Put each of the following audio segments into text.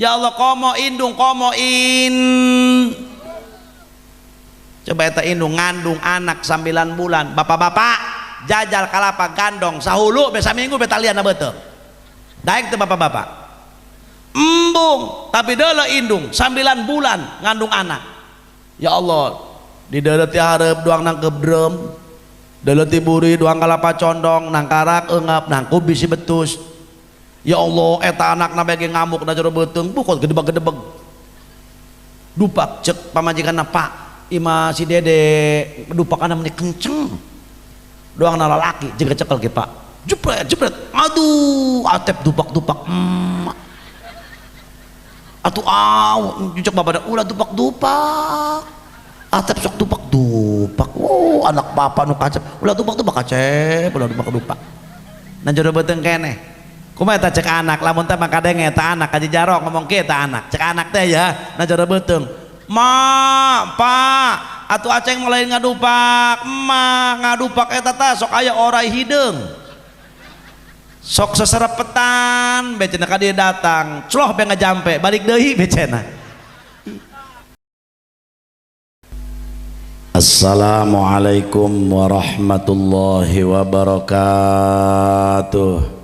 Ya Allah komo indung coba eta indung ngandung anak 9 bulan. Bapak-bapak jajal kalapa gandong sahulu besa minggu betalian betul daik teh bapak-bapak embung tapi deula indung 9 bulan ngandung anak. Ya Allah di deuleu ti hareup doang nangkep drum, deuleu ti buri doang kalapa condong nangkarak eungap nangkup bisi betus. Ya Allah eta anakna bege ngamuk na jero beuteung pukul gedebeg-gedebeg dupak cek pamajikanna Pak ima si dede dupakanna meni kenceng doang na lalaki jeung cekel ge Pak jepret aduh atep dupak-dupak atuh cek babada ulah dupak-dupak atep sok dupak-dupak anak papa nu kacep ulah dupak-dupak kacep ulah dupak-dupak na jero beuteung keneh. Kumaha eta cek anak lamun teh makadenge eta anak kaji jarok ngomong ke eta anak cek anak teh ya na jero beuteung ma pak atuh aceng mulai ngadupak ma ngadupak eta teh sok aya orai hideung sok seserepetan becena ka dieu datang cloh be ngajampe balik deui becena. Assalamualaikum warahmatullahi wabarakatuh.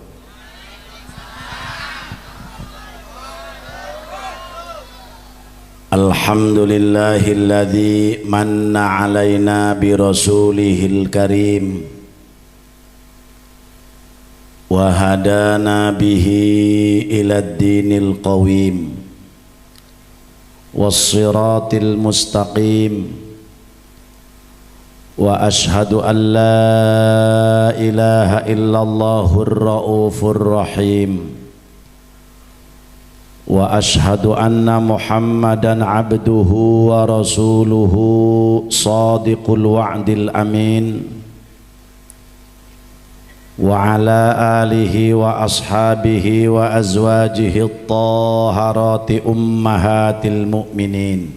Alhamdulillahilladzi manna alaina bi rasulihil karim wa hadana bihi ilad dinil qawim was siratil mustaqim wa ashhadu an la ilaha illallahur raufur rahim wa ashhadu anna muhammadan abduhu wa rasuluhu sadiqul wa'dil amin wa ala alihi wa ashabihi wa azwajihi at-taharati ummahatil mu'minin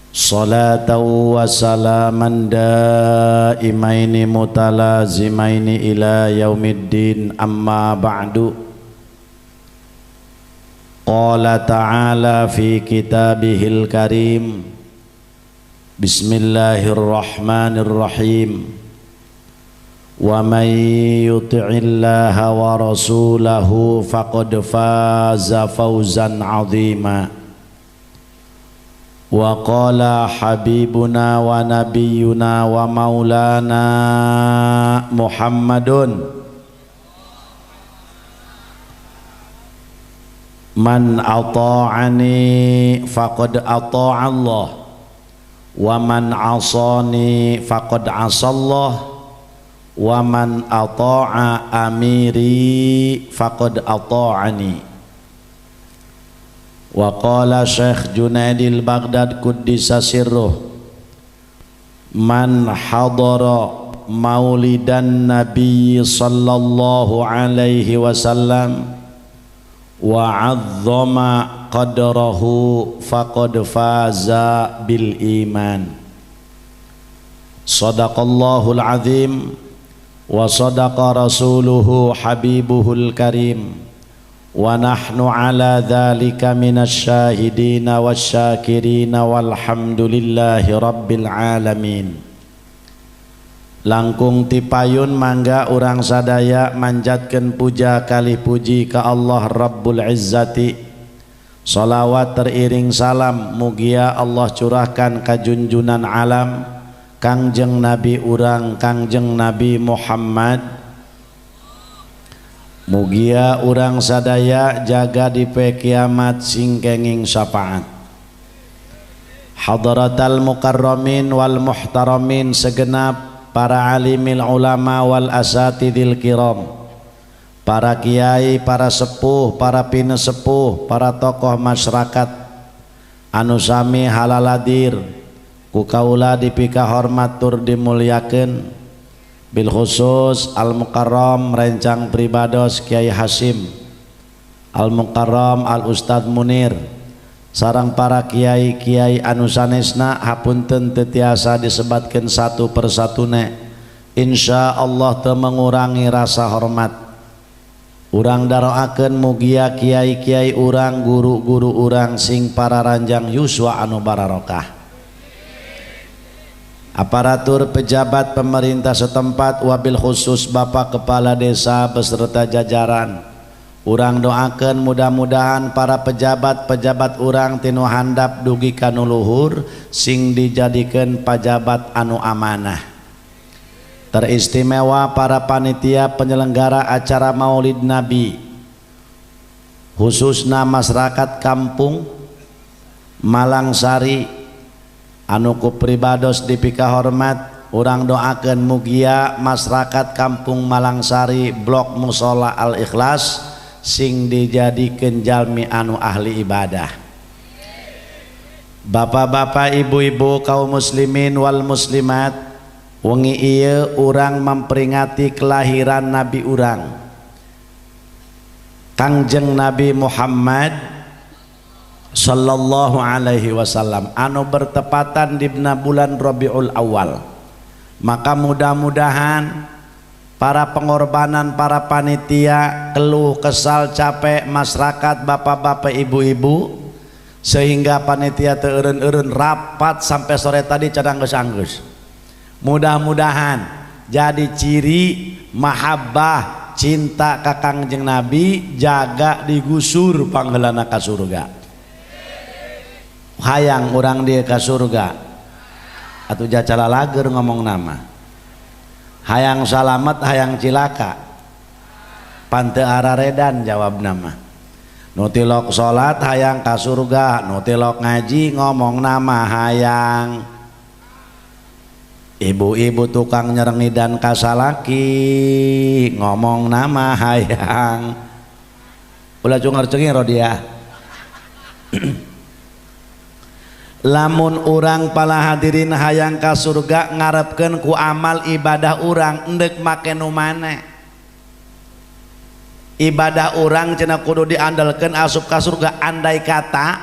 salatan wa salaman daimaini mutalazimaini ila yaumiddin amma ba'du. Qala ta'ala fi kitabihil karim bismillahirrahmanirrahim wa man yuti'illaha wa rasulahu faqad faza fawzan 'azima wa qala habibuna wa nabiyyuna wa maulana Muhammadun man ata'ani faqad ata'a Allah wa man asani faqad asallah wa man ata'a amiri faqad ata'ani. Wa qala Syekh Junaidil Baghdad Quddisa sirruh man hadara maulidan nabi sallallahu alaihi wasallam wa 'azzama qadrahu faqad faza bil iman. Shadaqallahul azim wa sadaqa rasuluhu habibuhul karim wa nahnu ala dzalika minasy syahidina wasyakirina walhamdulillahi rabbil alamin. Langkung tipayun mangga urang sadaya manjatkeun puja kalih puji ka Allah Rabbul Izzati. Salawat teriring salam mugia Allah curahkan ka junjunan alam Kangjeng Nabi urang Kangjeng Nabi Muhammad. Mugia urang sadaya jaga di poe kiamat singkenging syafaat. Hadratal mukarramin wal muhtaramin segenap para alimil ulama wal asatidil kiram, para kiai, para sepuh, para pinesepuh, para tokoh masyarakat anu sami halaladir ku kaula dipika hormat tur dimulyakeun, bil khusus al mukarram rencang pribados Kiai Hasim, al mukarram al Ustad Munir, sarang para kiai-kiai anu sanesna hapunten teu tiasa disebatkeun satu persatune, insya Allah teu mengurangi rasa hormat. Urang daroakeun mugia kiai-kiai urang, guru-guru urang sing para ranjang yuswa anu bararokah, aparatur pejabat pemerintah setempat, wabil khusus Bapak Kepala Desa beserta jajaran. Urang doakeun mudah-mudahan para pejabat-pejabat urang tinu handap dugi kanu luhur sing dijadikeun pejabat anu amanah. Teristimewa para panitia penyelenggara acara Maulid Nabi, khususna masyarakat kampung Malangsari anu ku pribados dipika hormat. Urang doakeun mugia masyarakat kampung Malangsari blok Musola Al Ikhlas sing dijadikeun jalmi anu ahli ibadah. Bapak-bapak, ibu-ibu, kaum muslimin wal muslimat, wengi ieu urang memperingati kelahiran Nabi urang Kangjeng Nabi Muhammad sallallahu alaihi wasallam anu bertepatan di bulan Rabiul Awal. Maka mudah-mudahan para pengorbanan, para panitia, keluh kesal capek masyarakat, bapak-bapak, ibu-ibu, sehingga panitia teu eureun-eureun rapat sampai sore tadi cadang geus-anggeus. Mudah-mudahan jadi ciri mahabbah cinta ka Kangjeng Nabi, jaga digusur pangheulana ka surga. Hayang urang dia ka surga atuh jacala lager ngomong nama. Hayang salamet, hayang cilaka, pante araredan jawab nama. Nutilok salat hayang ka surga, nutilok ngaji ngomong nama hayang. Ibu-ibu tukang nyerengidan kasalaki ngomong nama hayang. Ulah cungar cenging rodia. Lamun urang pala hadirin hayang ka surga ngarepkeun ku amal ibadah urang endek make nu mane. Ibadah urang cenah kudu diandalkeun asup ka surga. Andai kata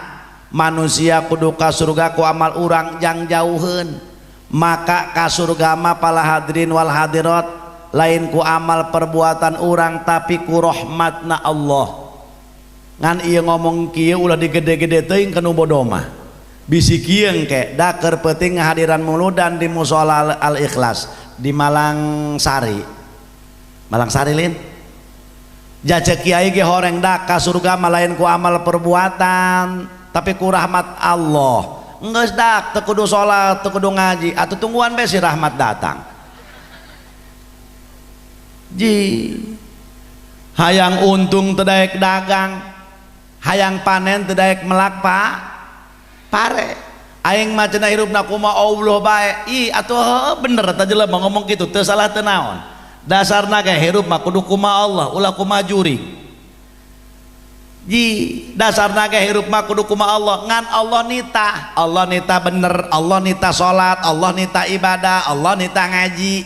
manusia kudu ka surga ku amal urang jang jauheun, maka ka surga mah pala hadirin wal hadirat lain ku amal perbuatan urang tapi ku rahmatna Allah. Ngan ieu ngomong kieu ulah digede-gede teuing kanu bodoh mah. Bisi kieu engke da keur peuting ngahadiran muludan di Musola Al Ikhlas di Malangsari. Malangsari lin. Jace kiai ge horeng da ka surga mah lain ku amal perbuatan tapi ku rahmat Allah. Ngeus dak teu kudu salat, teu kudu ngaji, atuh tungguan bae si rahmat datang. Ji hayang untung teu daek dagang, hayang panen teu daek melak pare. Aing mah cenah hirupna kumaha Allah bae. Ih atuh bener eta jelema ngomong kitu teu salah teu naon. Dasarna ge hirup mah kudu kumaha Allah, ulah kumaha jurig. Ji dasarna ge hirup mah kudu kumaha Allah, ngan Allah nita bener, Allah nita salat, Allah nita ibadah, Allah nita ngaji.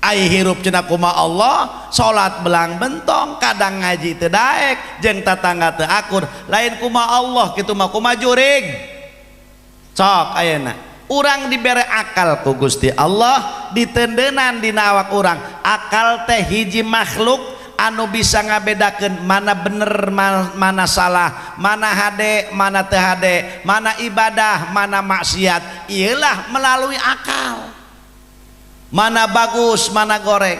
Ai hirup cenah kumaha Allah, salat belang bentong, kadang ngaji teu daek, jeung tatangga teu akur, lain kumaha Allah kitu mah kumaha jurig. Sok ayeuna urang dibere akal ku Gusti Allah, ditendeunan dina awak urang. Akal teh hiji makhluk anu bisa ngabedakeun mana bener mana salah, mana hade mana teu hade, mana ibadah mana maksiat. Iyalah melalui akal. Mana bagus mana goreng.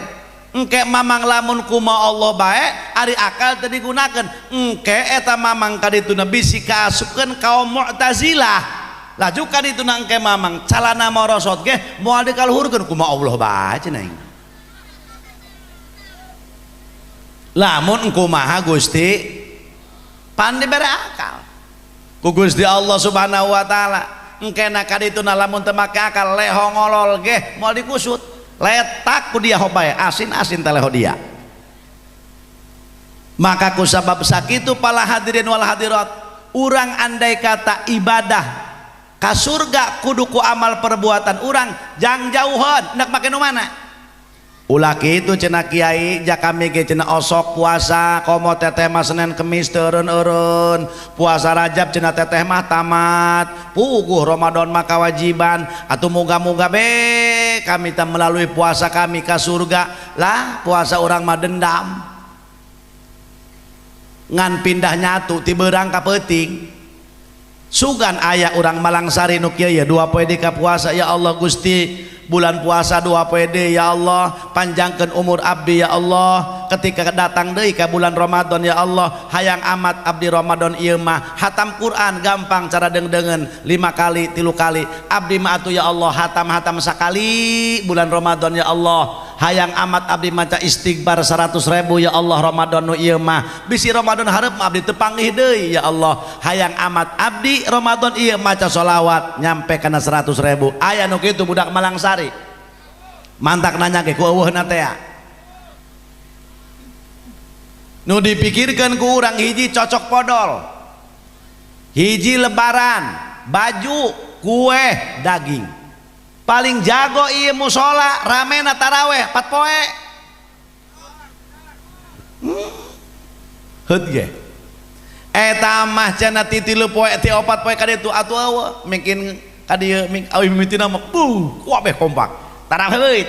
Engke mamang lamun kumaha Allah bae ari akal teu digunakeun. Engke eta mamang kadituna bisi kaasupkeun kaum Mu'tazilah. Laju kadituna engke mamang calana morosot ge moal dikaluhurkeun kumaha Allah bae cenah. Lamun kumaha Gusti pan dibere akal ku Gusti Allah Subhanahu wa taala. Engkena kadituna lamun teu make akal leho ngolol ge moal dikusut letak ku dia hobae asin-asin teh leho dia. Maka ku sabab sakitu pala hadirin wal hadirat, urang andai kata ibadah ka surga kudu ku amal perbuatan urang jang jauheun hendak make nu mana. Ulah kitu cenah kiai, jak kami ge cenah osok puasa komo teteh mah Senin Kemis teu eureun-eureun, puasa Rajab cenah teteh mah tamat, puguh Ramadan mah kewajiban. Atuh moga-moga be kami teh melalui puasa kami ka surga lah. Puasa urang mah dendam, ngan pindah nyatu ti beurang ka peuting sugan aya urang Malangsari nu kieu ya 2 poe di ka puasa ya Allah Gusti bulan puasa 2 poe deui ya Allah panjangkeun umur abdi ya Allah ketika datang deui ka bulan Ramadan ya Allah hayang amat abdi Ramadan ieu mah hatam Quran gampang cara dengdengen 5 kali 3 kali abdi mah atuh ya Allah hatam sakali bulan Ramadan ya Allah hayang amat abdi maca istighfar 100.000 ya Allah Ramadan nu ieu mah bisi Ramadan hareup abdi teu panggih deui ya Allah hayang amat abdi Ramadan ieu maca sholawat nyampe kana 100.000 aya nu kitu budak Malangsari mantak nanya ke ku eueuhna teh nu dipikirkeun ku urang hiji cocok podol hiji lebaran baju kue daging paling jago ieu musola ramena taraweh 4 poe heut ge eta mah cenah ti 3 poe ti 4 poe ka ditu atuh eueuh mungkin ka dieu awi mimitina mah kabeh kompak taraweh euy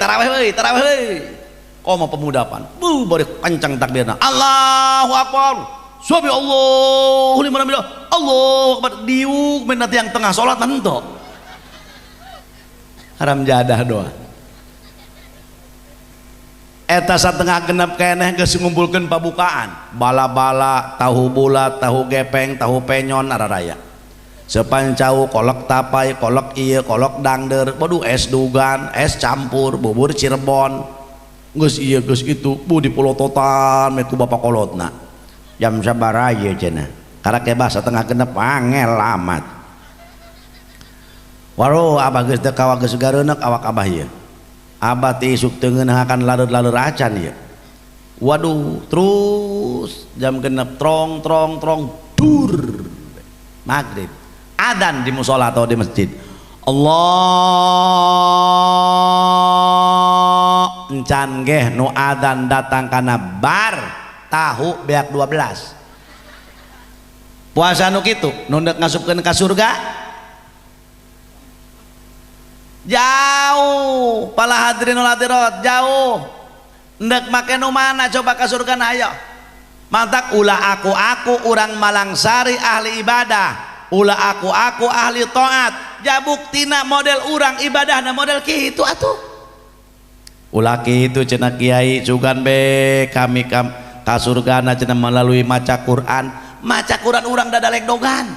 komo pemudapan bari kencang takbirna Allahu Akbar subhi Allahu liman hamidah Allahu Akbar diuk men yang tengah salat henteu haram jadah doa eta satengah genep keneh geus ngumpulkeun pabukaan bala-bala tahu bulat tahu gepeng tahu penyon araraya sepancau kolak tapai kolak ieu kolak dangder waduh es dugan es campur bubur Cirebon geus ieu geus itu bu dipulototan me ku bapak kolotna jam sabaraha ieu cenah karake basa tengah genep angel amat waduh abah geus teu kawa geus gareuneuk awak abah ieu abah teh isuk teu ngeunahakan laleur-laleur acan ieu waduh terus jam genep trong dur maghrib adzan di musola atau di masjid Allah encan geh nu adzan datang kana bar tahu beak 12 puasa nu kitu nu deuk ngasupkeun ka surga jauh pala hadirin wal hadirat jauh endek make nu mana coba ka surga na aya mantak ulah aku urang Malangsari ahli ibadah ulah aku ahli taat jabuktina model urang ibadahna model kitu atuh ulah kitu cenah kiai sugan be kami ka surgana cenah melalui maca Quran urang dadalek dogan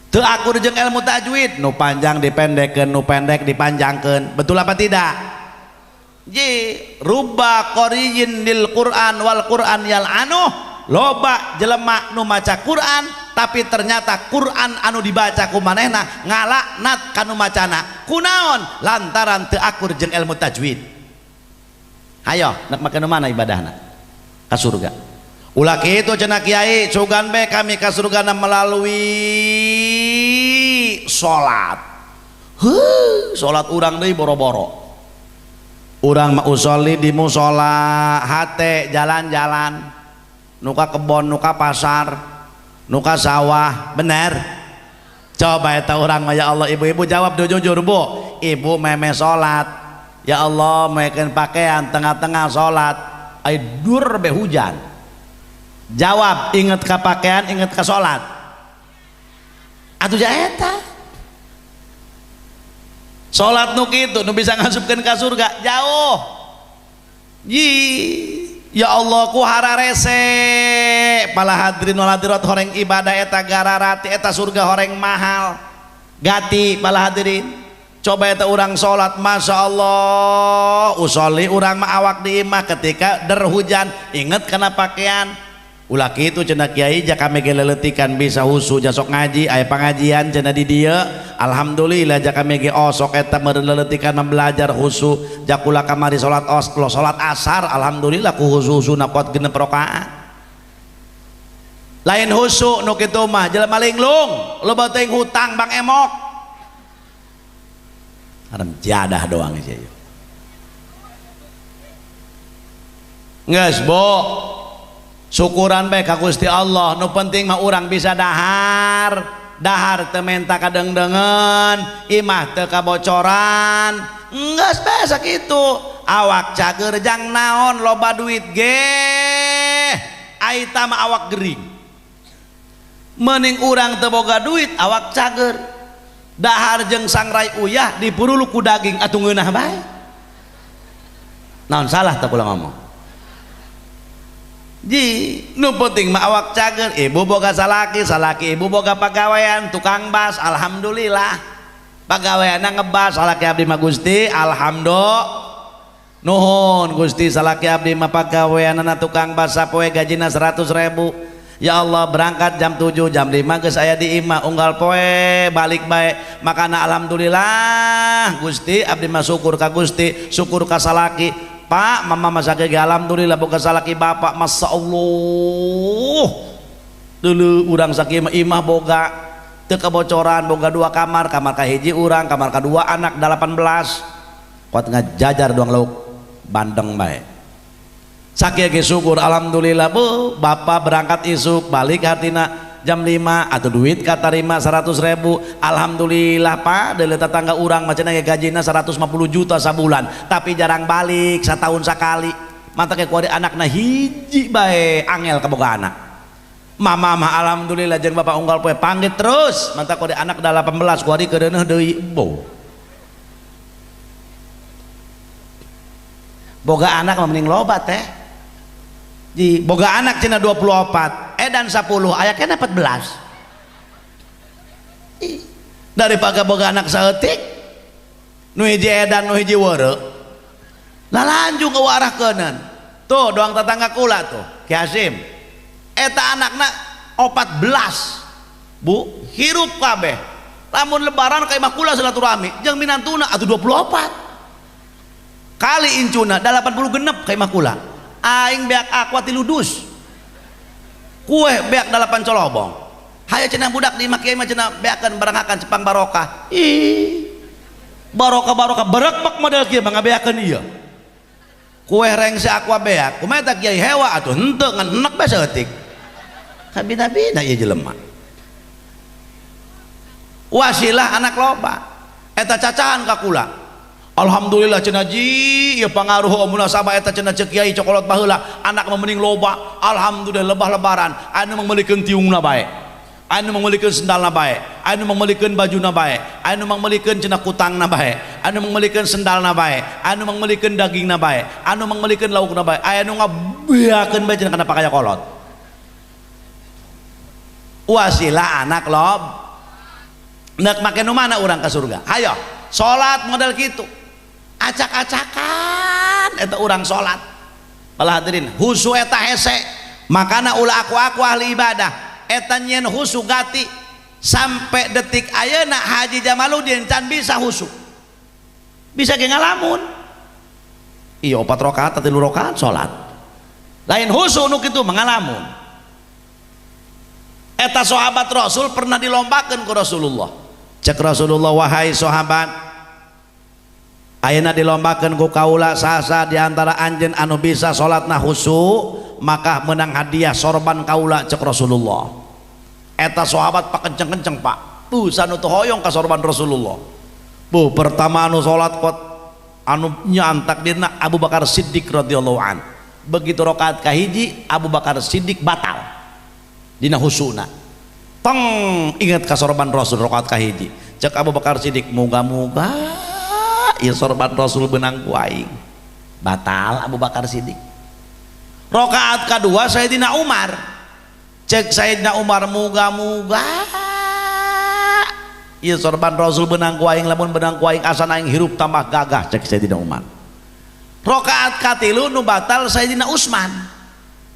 teu akur jeung ilmu tajwid nu panjang dipendekkeun nu pendek dipanjangkeun betul apa tidak ji rubba qariyin lil Quran wal Quran yal'anuh loba jelema nu maca Quran tapi ternyata Quran anu dibaca ku manehna ngalaknat kanu macana kunaon lantaran teu akur jeung ilmu tajwid hayo nek make nu mana ibadahna ka surga ulah kitu cenah kiai sugan be kami ka surgana melalui salat salat urang deui boro-boro urang mah usolli di musola hate jalan-jalan nuka kebon nuka pasar nuka sawah bener coba eta urang mah ya Allah ibu-ibu jawab jujur bu ibu meme salat ya Allah mekeun pakaian tengah-tengah salat ai dur be hujan jawab inget ka pakaian inget ka salat atuh ja eta salat nu kitu nu bisa ngasupkeun ka surga jauh ji ya Allah ku hararese pala hadirin wal hadirat horeng ibadah eta gararati eta surga horeng mahal gati pala hadirin coba eta urang salat masya Allah usolli urang mah awak di imah ketika der hujan inget kana pakaian ulah kitu cenah kiai jak kami ge leuletikan bisa husu jasok ngaji aya pangajian cenah di dieu alhamdulillah jak kami ge osok eta meureun leuletikan belajar husu jak kula kamari salat asar alhamdulillah ku husu-husuna pot 6 rakaat lain husu nu kitu mah jelema linglung loba teuing hutang Bang Emok haram jadah doang sih geus bo syukuran bae ka Gusti Allah nu penting mah urang bisa dahar teu menta kadengdengen imah teu kabocoran geus bae sakitu awak cager jang naon loba duit ge aita mah awak gering mending urang teu boga duit awak cager dahar jeung sangrai uyah dipurulu ku daging atuh ngeunah bae naon salah teu kula ngomong ji nu penting mah awak cager ibu boga salaki salaki ibu boga pagawean tukang bas alhamdulillah pagaweanna ngebas salaki abdi mah Gusti alhamdulillah nuhun Gusti salaki abdi mah pagaweanna tukang bas sapoe gajina 100.000 ya Allah berangkat jam 7 jam 5 geus aya di imah unggal poe balik bae makana alhamdulillah Gusti abdi mah syukur ka Gusti syukur ka salaki Pak mama masake alhamdulillah boga salaki bapak masyaallah dulu urang sakieu imah boga teu kebocoran boga 2 kamar kamar kahiji urang kamar kadua anak 18 kuat ngajajar doang lauk bandeng bae sakieu ge syukur alhamdulillah bu bapak berangkat isuk balik hartina jam 5 atau duit katarima 100.000 alhamdulillah Pak deuleu tetangga urang macana ge gajina 150 juta sabulan tapi jarang balik satahun sakali mata ke kuari anakna hiji bae angel kaboga anak mama mah alhamdulillah jeung bapak unggal poe panggit terus mata kuari anak 18 kuari kedeuneuh deui bo boga anak mah mending loba teh di boga anak cina 24 edan 10 aya kena 14 daripada boga anak saeutik nu hiji edan nu hiji weureu lalanjung ke arah keuneun tuh doang tetangga kula tuh Ki Hasim eta anakna 14 bu hirup kabeh lamun lebaran ka imah kula silaturahmi jeung minantuna atuh 24 kali incuna 80 genep ka imah kula aing beak aqua ti ludus kue beak 8 colobong hayo cenah budak di imah kiai mah cenah beakeun barangakan cepang barokah ih barokah berekbek model kieu mah ngabeakeun ieu kue reng si aqua beak kumaha eta kiai hewa atuh henteu ngan enek bae saeutik kabina-bina ieu jelema wasilah anak loba eta cacahan ka kula alhamdulillah cenah ji ieu pangaruh munasabah eta cenah ceuk kiai cokolot baheula anak mah mending loba alhamdulillah lebah lebaran anu meulikeun tiungna bae anu meulikeun sendalna bae anu meulikeun bajuna bae anu meulikeun cenah kutangna bae anu meulikeun sendalna bae anu meulikeun dagingna bae anu meulikeun laukna bae aya nu ngabeakeun bae cenah kana pakaya kolot wasilah anak lob neuk make nu mana urang ka surga hayo salat model kitu acak-acakan eta urang salat pala hadirin husu eta hese makana ulah aku ahli ibadah eta nyen husu gati sampai detik ayeuna Haji Jamaluddin can bisa husu bisa ge ngalamun iya 4 rakaat atau 3 rakaat salat lain husu nu kitu mangalamun eta sahabat Rasul pernah dilombakeun ku Rasulullah cek Rasulullah wahai sahabat ayeuna dilombakeun ku kaula sasa diantara anjeun anu bisa salatna khusyuk maka menang hadiah sorban kaula cek Rasulullah eta sahabat pak kenceng-kenceng Pak sanu teu hoyong ka sorban Rasulullah bu pertama anu salat kot anu nyantak dina Abu Bakar Siddiq radhiyallahu an begitu rakaat kahiji Abu Bakar Siddiq batal dina khusyukna tong inget ka sorban Rasul rakaat kahiji cek Abu Bakar Siddiq muga-muga ieu sorban Rasul beunang ku aing batal Abu Bakar Siddiq rakaat kadua Sayyidina Umar cek Sayyidina Umar muga-muga ieu sorban Rasul beunang ku aing lamun beunang ku aing asana aing hirup tambah gagah cek Sayyidina Umar rakaat katilu nu batal Sayyidina Utsman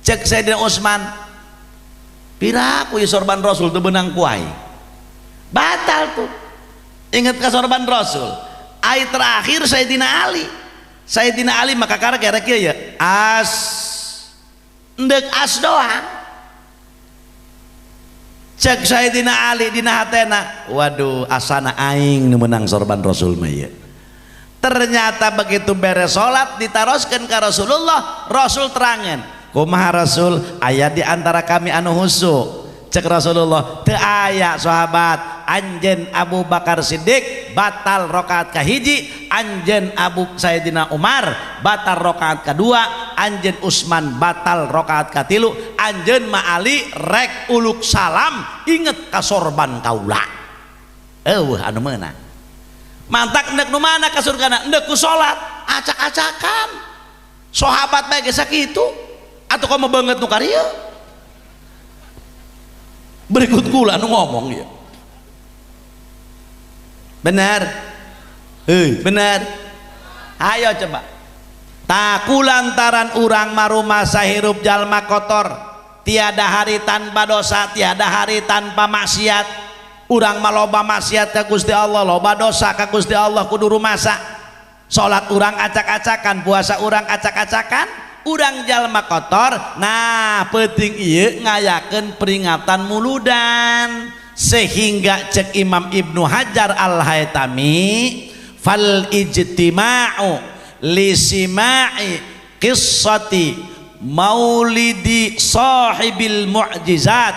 cek Sayyidina Utsman piraku ieu sorban Rasul teu beunang ku aing batal tuh inget ka sorban Rasul ai terakhir Sayyidina Ali maka karek kieu ya as endek as doang cek Sayyidina Ali dina hatena waduh asana aing nu meunang sorban Rasul mah ieu ternyata begitu beres salat ditaroskeun ka Rasulullah Rasul terangeun kumaha Rasul aya di antara kami anu khusyuk cek Rasulullah teu aya sahabat anjeun Abu Bakar Siddiq batal rakaat kahiji anjeun Sayyidina Umar batal rakaat kadua anjeun Utsman batal rakaat katilu, anjeun ma Ali rek uluk salam inget ka sorban kaula. Eueuh anu meunang. Mantak endek nu mana ka surgana? Endek ku salat, acak-acakan. Sahabat bae geus sakitu. Atuh komo banget nu karieu. Berikut kula nu ngomong ieu. Benar? Benar. Ayo coba. Takulantaran urang marumasa hirup jalma kotor, tiada hari tanpa dosa, tiada hari tanpa maksiat. Urang maloba maksiat ka Gusti Allah, loba dosa ka Gusti Allah kudu rumasa. Salat urang acak-acakan, puasa urang acak-acakan, urang jalma kotor. Nah, penting ieu ngayakeun peringatan muludan. Sehingga cek Imam Ibnu Hajar Al-Haytami, fal ijtima'u lisima'i qissati maulidi sahibil mu'jizat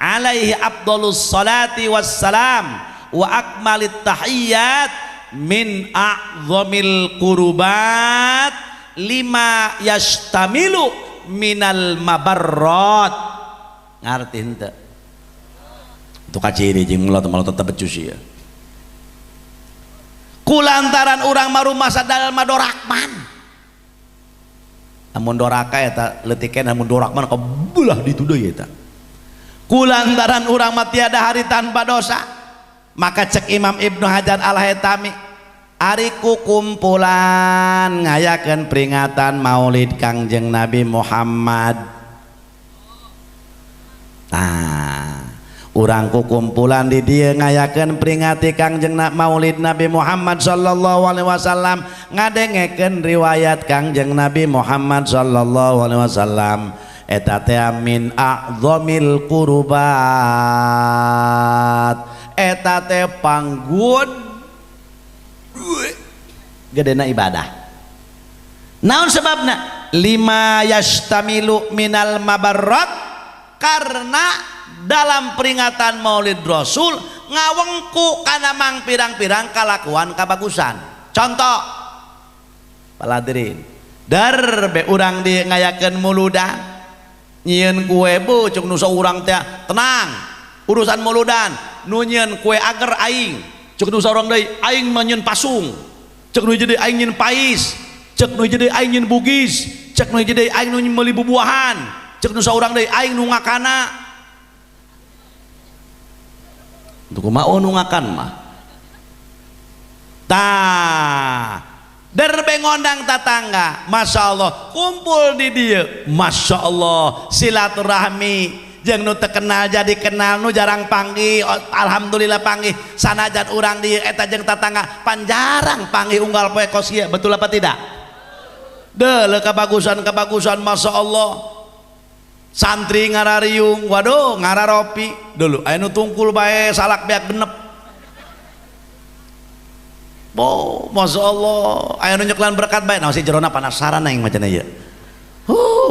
alaihi afdhalus salati wassalam wa akmalit tahiyyat min a'zamil qurubat lima yastamilu minal mabarrat. Ngarti henteu? Itu kaciri jeung mulut tetep becus ya. Kulantaran urang marumasa dalem dorakman. Amun doraka eta leutikeun amun dorakman kebulah ditu deui eta. Kulantaran urang mah tiada hari tanpa dosa. Maka cek Imam Ibnu Hajar Al-Haytami, ari kumpulan ngayakeun peringatan Maulid Kangjeng Nabi Muhammad. Urang kumpulan di dieu ngayakeun peringati Kangjeng Maulid Nabi Muhammad sallallahu alaihi wasallam, ngadengekeun riwayat Kangjeng Nabi Muhammad sallallahu alaihi wasallam eta teh min a'zamil qurbat, eta teh panggud gedena ibadah. Naon sebabna? Lima yastamilu minal mabarrat, karena dalam peringatan Maulid Rasul ngawengku kana mang pirang-pirang kalakuan kabagusan. Contoh paladirin darbe urang di ngayakeun muludan nyieun kue bu cuk nu saurang teh tenang urusan muludan, nu nyieun kue ager aing cuk nu saurang deui aing mah nyieun pasung, cuk nu jadi aing nyieun pais, cuk nu jadi aing nyieun bugis, cuk nu jadi aing nu meuli bubuahan, cuk nu saurang deui aing nu ngakana. Untuk mau nungakan mah tah derbe ngondang tatangga, masya Allah kumpul di dia, masya Allah silaturahmi jeung nu teu kenal jadi kenal, nu jarang panggih alhamdulillah panggih, sanajan urang di eta jeung tatangga panjarang panggih unggal poe kos ieu, betul apa tidak? Deuleu kabagusan masya Allah. Santri ngarariung, waduh ngararopi dulu aya nu tungkul bae salak beak genep. Bo, masya Allah aya nu nyeklan berkat bae, naon si jerona penasaran aing macana ieu.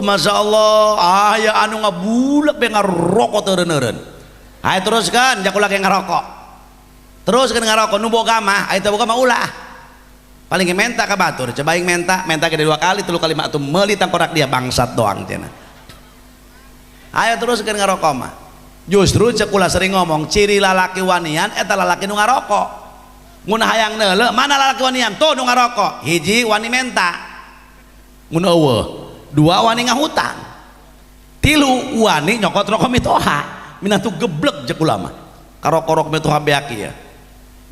Masya Allah aya anu ngabulek bae ngarokok teureun-eureun. Aya teruskan jak ulah ge ngarokok. Teruskeun ngarokok nu boga mah, aya teu boga mah ulah. Paling menta ka batur, coba aing menta ge 2 kali 3 kali mah atuh meuli tangkorak dia bangsat doang cenah. Ayo terus kan ngarokok mah. Justru cek ulah sering ngomong ciri lalaki wanian eta lalaki nu ngarokok. Mun hayang neuleuh mana lalaki wanian? Tuh nu ngarokok. Hiji wani menta. Mun eueuh, 2 wani ngahutang. 3 wani nyokot rokok mitoha. Minatu geblek cek ulah mah. Karok-karok mitoha beak ieu.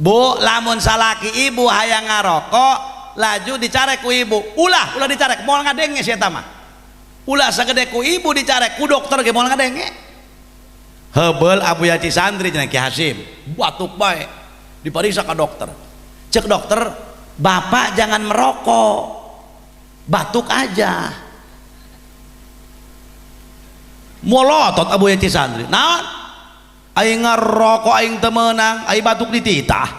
Bu, lamun salaki ibu hayang ngarokok, laju dicarek ku ibu. Ulah dicarek moal ngadenge si eta mah. Ulah sagede ku ibu dicarek ku dokter ge moal ngadenge. Heubeul Abu Yaci Santri cenah Ki Hasim, batuk bae dipariksa ka dokter. Cek dokter, "Bapak jangan merokok. Batuk aja." Molotot Abu Yaci Santri. Naon? Aing ngarokok aing teu meunang, aing batuk dititah.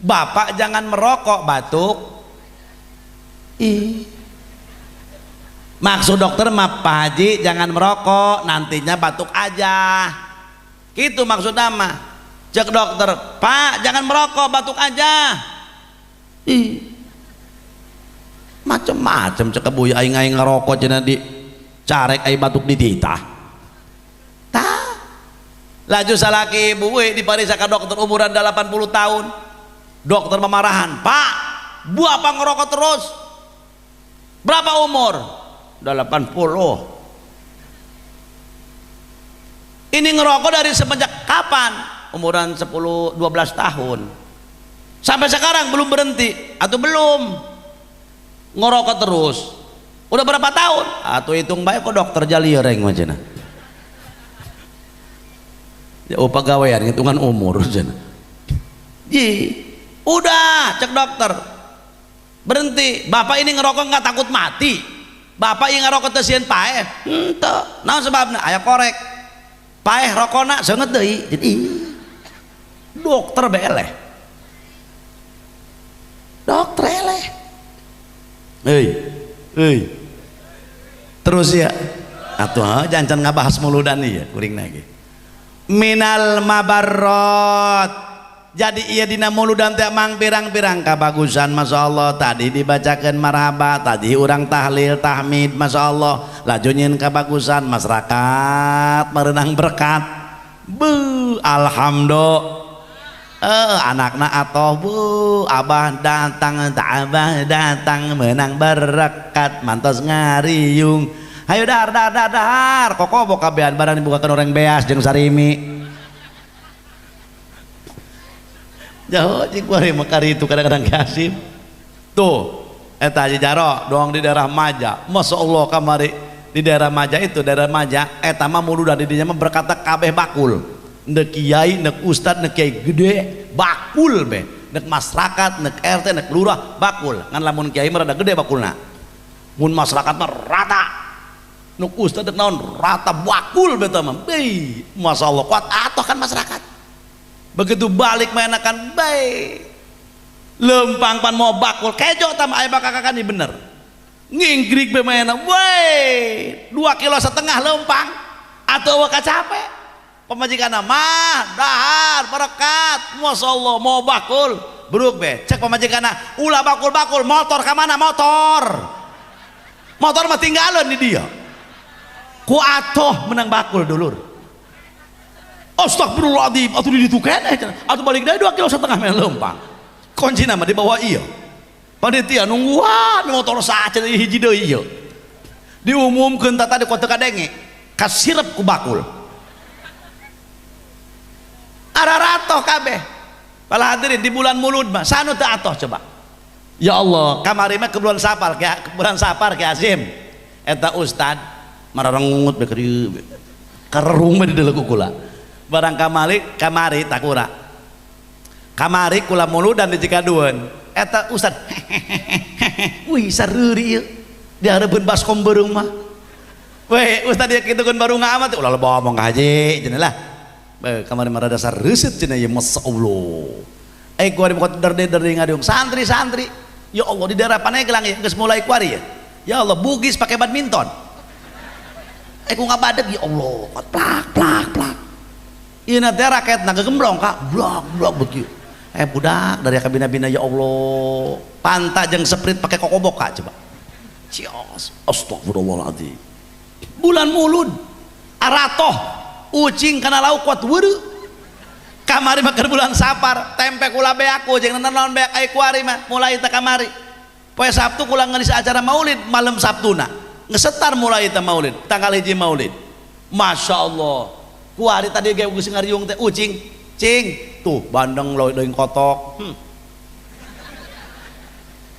Bapak jangan merokok, batuk. Maksud dokter mah Pak Haji jangan merokok, nantinya batuk aja. Gitu maksud nama. Cek dokter, "Pak jangan merokok, batuk aja." macem-macem cek kebuya aing ngerokok cenah di carek ai batuk dititah tah laju salaki ibu we dipariksa ka dokter umuran 80 tahun dokter memarahan pak bu apa ngerokok terus berapa umur 80 ini ngerokok dari semenjak kapan umuran 10-12 tahun sampai sekarang belum berhenti atau belum ngerokok terus udah berapa tahun atau hitung baik kok dokter jalireng macam ya pegawaian hitungan umur macam udah cek dokter berhenti bapak ini ngerokok nggak takut mati bapak yang ngerokok tesien paeh ente nah sebabnya ayah korek paeh rokona sangat deh jadi dokter beleh dokter eleh terus ya atuh jangan ngabahas muludan ya kuring lagi minal mabarrot jadi iya dina muludan teh mang pirang-pirang kabagusan Masya Allah tadi dibacakan marhaba tadi urang tahlil tahmid Masya Allah lajunyin kabagusan masyarakat merenang berkat bu alhamdulillah anakna atoh bu abah datang tak abah datang menang berkat mantos ngariung ayo dar koko boka bean barang dibukakan orang beas jeung sarimi jauh cik wari mekari itu kadang-kadang kasih tuh eta jaro doang di daerah Maja Masya Allah kamari di daerah Maja itu daerah Maja eta mah muludan di dinya mah berkata kabeh bakul nek kiai nek ustad nek kiai gede bakul be nek masyarakat nek RT nek lurah bakul ngan lamun kiai mah rada gede bakulna mun masyarakat mah rata nek ustad nek naon rata bakul beta mah beuh masyaallah kuat atoh kan masyarakat begitu balik maenakan bae lempang pan mau bakul kejo tam aya bakakakan ini bener nginggrik be maena we 2,5 kilo lempang atau kacape pemajikan mah dahar berkat Masya Allah mau bakul buruk be cek pemajikan ulah bakul motor kemana motor mah tinggalan di dia ku atoh menang bakul dulur astagfirullahaladzim atau dituken atau balik dari 2,5 kilo main lempang kunci nama dibawa iya panitia nungguan motor saja hiji deui iya diumumkeun tata di kota kadenge kasirep ku bakul araratoh kabeh pala hadirin di bulan mulud mah sanu teu atoh coba ya Allah kamari mah ke bulan sapar ke Azim eta ustad mararengut be kieu karerung mah di deuleu kula barang kamari takura kamari kula muludan di Cikadueun eta ustad wih sareuri ieu dihareupeun baskom beurang mah we ustad ieu kitu keun barunga amat ulah bawa omong ka haji cenah lah kamari mah rada sareuseut cenah ieu Masya Allah kuari mah derde ngadiung santri ya Allah di daerah Paneglang ya geus mulai kuari ya Allah bugis pakai badminton ku ngabadeg ya Allah plak ieu teh raket naga gemblong kak blok begitu budak dari kabina-bina ya Allah pantai jeung sprite pakai kokobok kak coba cios astagfirullahaladzim bulan mulud aratoh ucing kana lauk kuat weureu kamari mah keur bulan sapar tempe kula beaku jeung naon beak ai kuari mah mulai teh kamari poe Sabtu kula ngeulis acara maulid malam Sabtuna ngesetar mulai teh maulid tanggal 1 maulid Masya Allah kuari tadi ge geus ngariung teh ucing cing tuh bandeng loy deung kotok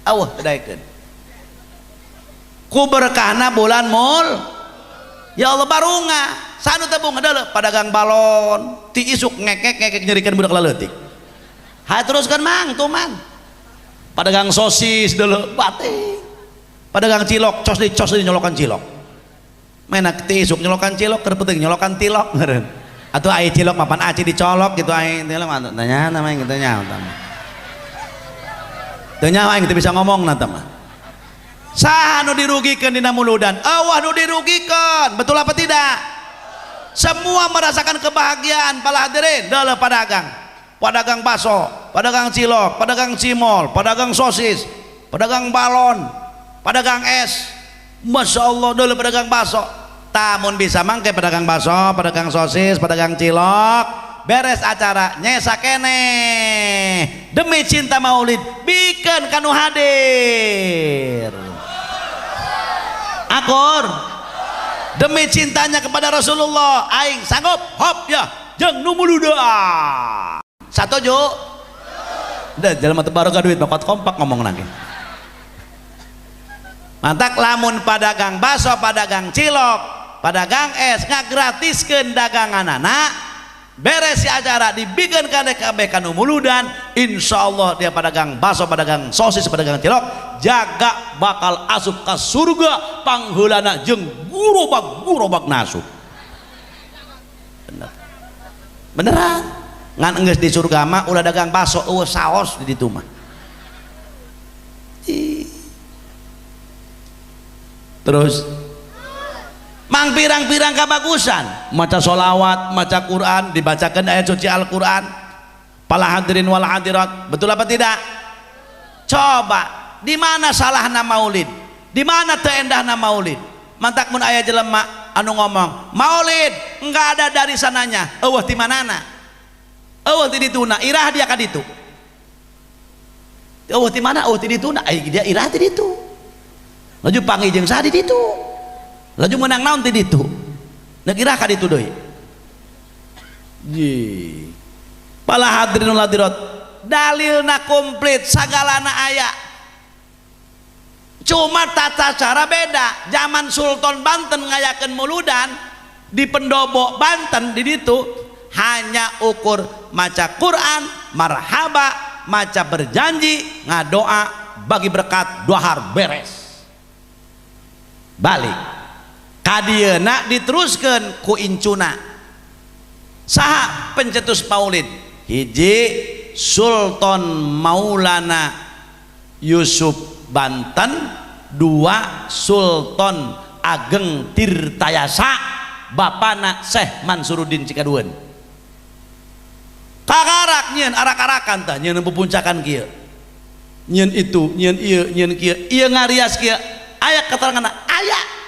aweuh daekeun ku berkahna bulan mul ya Allah barunga sanu teh bunga deuleu padagang balon ti isuk ngekek nyerikeun budak leutik hayu teruskeun mang tuh man padagang sosis deuleu batik padagang cilok cos di nyolokan cilok menak ti isuk nyolokan cilok keur penting nyolokan tilok meureun atuh aya cilok mapan aci dicolok gitu aya teh mah tanya namanya kitu nya teu nyawa aing teu bisa ngomong na teh mah saha nu dirugikeun dina muludan Allah nu dirugikeun betul apa tidak semua merasakan kebahagiaan pala hadirin dalam pedagang baso, pedagang cilok, pedagang cimol, pedagang sosis, pedagang balon pedagang es, masya Allah dulu pedagang bakso, tamun bisa mangke pedagang bakso, pedagang sosis, pedagang cilok, beres acara nyesa kene demi cinta maulid bikin kanu hadir akur demi cintanya kepada Rasulullah aing sanggup hop ya jeung nu muluda satuju udah jalan mata barokah duit bapak kompak ngomong lagi mantak lamun pedagang bakso pedagang cilok pedagang es ngagratiskeun daganganana beres si acara dibikin kadek kabeh kanu muludan insyaallah dia pedagang bakso pedagang sosis pedagang cilok jaga bakal asup ke surga pangheulana jeung gurobak nasuk bener beneran ngan enggeus di surga mah ulah dagang bakso eueuh saos di ditu mah terus mang pirang-pirang kabagusan maca sholawat maca Quran dibacakan ayat suci Al-Quran para hadirin wal hadirat betul apa tidak coba di mana salahna maulid di mana teu endahna maulid mantak mun aya jelema anu ngomong maulid enggak ada dari sananya eueuh ti manana eueuh ti dituna irah dia ka ditu eueuh ti mana eueuh ti dituna dia irah ti ditu laju panggil jeung saha di ditu laju menang naon ti ditu negirah ka ditu deui pala hadirin wal hadirat dalilna komplit sagalana aya cuma tata cara beda zaman Sultan Banten ngayakeun muludan di Pendobo Banten di ditu hanya ukur maca Quran marhaba maca berjanji ngadoa bagi berkat dohar beres balik kadieuna diteruskeun ku incuna saha pencetus maulid hiji Sultan Maulana Yusuf Banten dua Sultan Ageng Tirtayasa bapana Syekh Mansuruddin Cikadueun kagarak nyieun arak-arakan tah nyieun pupuncakan kieu nyieun itu nyieun ieu nyieun kieu ieu ngarias kieu aya keteranganna aya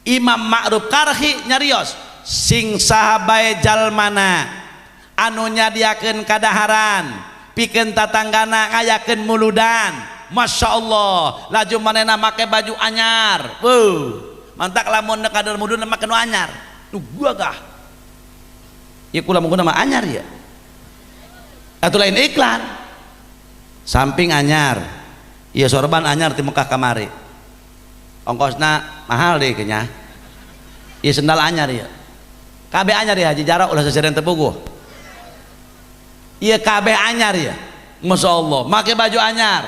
Imam Ma'ruf Karhi nyarios sing sahabae jalmana anu nyadiakeun kadaharan pikeun tatanggana ngayakeun muludan masya Allah laju manehna make baju anyar mantak lamun kadar muludan make nu anyar nu gagah ieu kula mungkin mah anyar ya atuh lain iklan samping anyar ieu sorban anyar ti Mekah kamari ongkosna mahal deh kayaknya ieu sendal anyar ya kabeh anyar ya haji jarak ulah seseren tepuguh ieu kabeh anyar ya masya Allah make baju anyar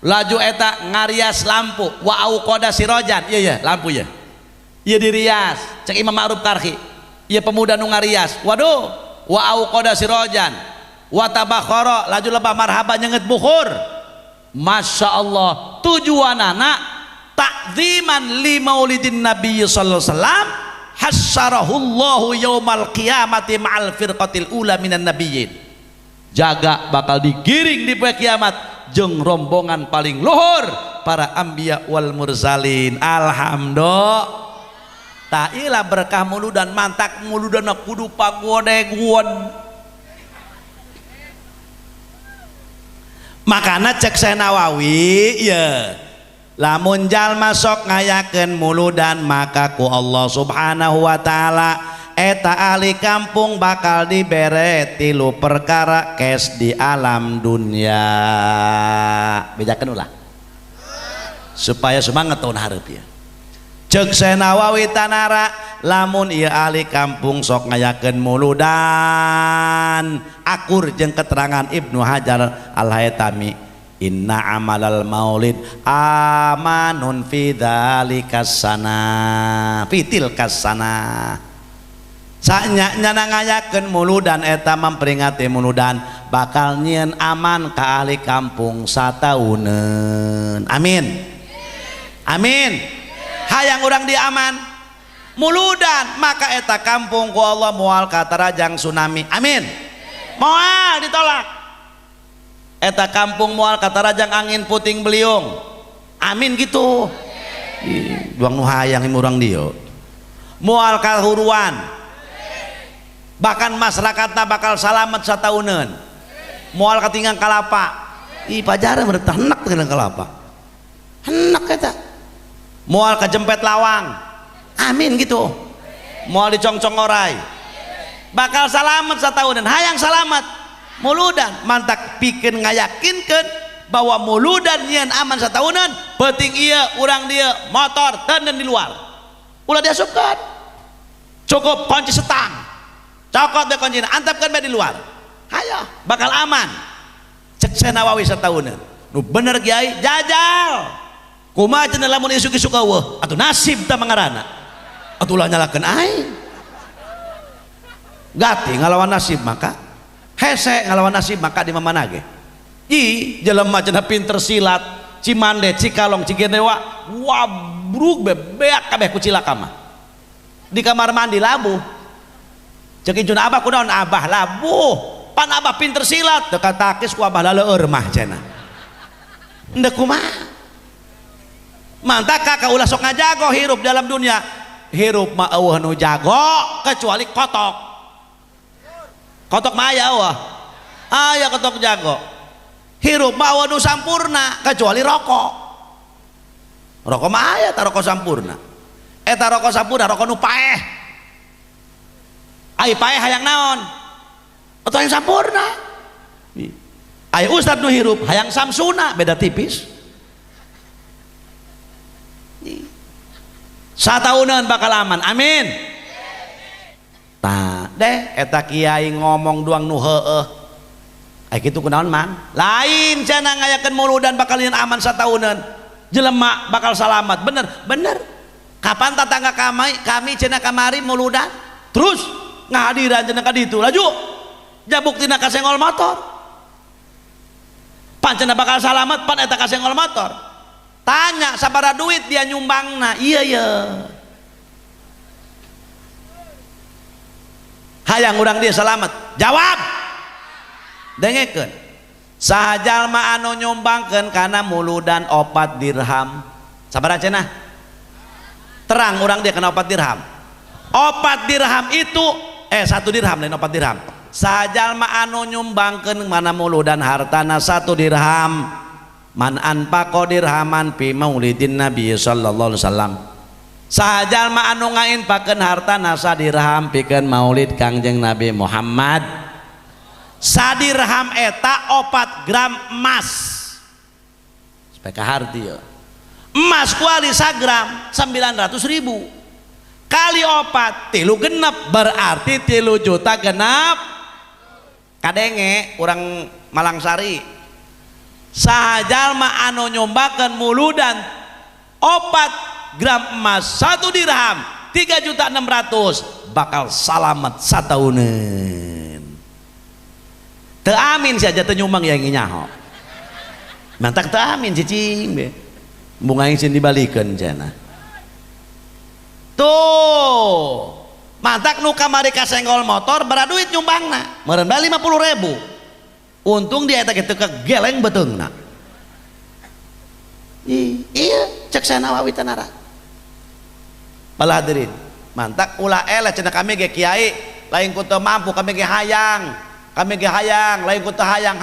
laju eta ngarias lampu wa auqada sirojan iya lampu ya ieu dirias cek Imam Ma'ruf Karhi ieu pemuda nu ngarias waduh wa auqada sirojan wa tabakhara laju lebah marhaba nyenget bukhur masya Allah tujuanana ta'ziman li maulidin nabi sallallahu alaihi wasallam hasyarahullahu yaumal qiyamati ma'al firqatil ula minan nabiyyin jaga bakal digiring di poe kiamat jeung rombongan paling luhur para anbiya wal mursalin alhamdulillah ta ilah berkah muludan mantak muludanna kudu pagodeguan makana cek Syekh Nawawi ya lamun jalma sok ngayakeun muludan maka ku Allah subhanahu wa ta'ala eta ahli kampung bakal dibere tilu perkara kes di alam dunia bejakeun ulah supaya semangat tahun hareup ya cek Syekh Nawawi tanara lamun ieu ahli kampung sok ngayakeun muludan akur jeung keterangan Ibnu Hajar Al-Haytami inna amalal maulid amanun fi dzalikas sana fitil kasana sanya nyana ngayakeun muludan eta memperingati muludan bakal nyieun aman ka ahli kampung satauneun amin amin hayang urang di aman muludan maka eta kampung ku Allah moal katarajang tsunami amin moal ditolak eta kampung moal katarajang angin puting beliung amin gitu. Duang nu hayang urang dia moal kahuruan bahkan masyarakatna bakal salamet satauneun moal katinggang kalapa pajaran beretah henak tinggal kalapa henak eta moal kajempet lawang amin gitu moal dicongcong orai bakal salamet satauneun hayang salamet muludan mantak pikeun ngayakinkeun bahwa muludan nyian aman sataunan penting iya urang dia motor tenden di luar ulah dia sukat cukup kunci setang cokot deh kuncinya antapkan di luar hayo bakal aman cek Nawawi sataunan nu bener kiai jajal kumaha cenah lamun isuk-isuk eueuh atuh nasib teh mangarana atuh ulah nyalakeun aing gati ngalawan nasib maka hese ngalawan nasib maka di mana ge jelema cenah pinter silat Cimande Cikalong Cigenewa wabrug bebeak kabeh ku cilaka mah di kamar mandi labuh cek ijun abah kunaon abah labuh pan abah pinter silat teu katakis ku abah laleur mah cenah endeu kumaha mantap kakak ulah sok ngajago hirup dalam dunia hirup mah eueuh nu jago kecuali kotok mah aya eueuh aya kotok jago hirup mah nu sampurna kecuali rokok mah aya ta rokok sampurna eta rokok sampurna rokok nu paeh ai paeh hayang naon atau yang sampurna ai ustad nu hirup hayang samsuna beda tipis sataunan bakal aman amin tah deh eta kiai ngomong doang nu heueuh ay kitu kunaon man lain cenah ngayakeun muludan bakal nyian aman sataunan jelema bakal salamat bener kapan tetangga kami cenah kamari muludan terus ngahadiran cenah ka ditu laju jabuktina kasengol motor pan cenah bakal salamet pan eta kasengol motor tanya sabaraha duit dia nyumbangna iya hayang urang dia salamet jawab dengekeun saha jalma anu nyumbangkeun kana muludan 4 dirham sabaraha cenah terang urang dia kana 4 dirham 4 dirham itu 1 dirham lain 4 dirham saha jalma anu nyumbangkeun mana muludan hartana 1 dirham man anfaqo dirhaman fi maulidin nabi sallallahu alaihi wasallam saha jalma anu ngainfakeun hartana 1 dirham pikeun maulid Kangjeng Nabi Muhammad sadirham eta 4 gram emas supaya kaharti ya emas kuali sagram 900.000 kali 4 3 genep berarti 3 juta genep kadenge urang Malangsari saha jalma anu nyombakeun muludan 4 gram emas 1 dirham 3.600.000 bakal salamet satauneun teu amin saja teu nyumbang yang nyaho mantak teu amin cicing be bunga yang sin dibalikeun cenah tuh mantak nu kamari kasenggol motor bara duit nyumbangna meureun bae 50.000 untung dia eta kitu kegeleng beteungna iya cek Nawawi tanara pala hadirin mantak ulah eleh cenah kami ge kiai lain ku teu mampu kami ge hayang lain ku teu hayang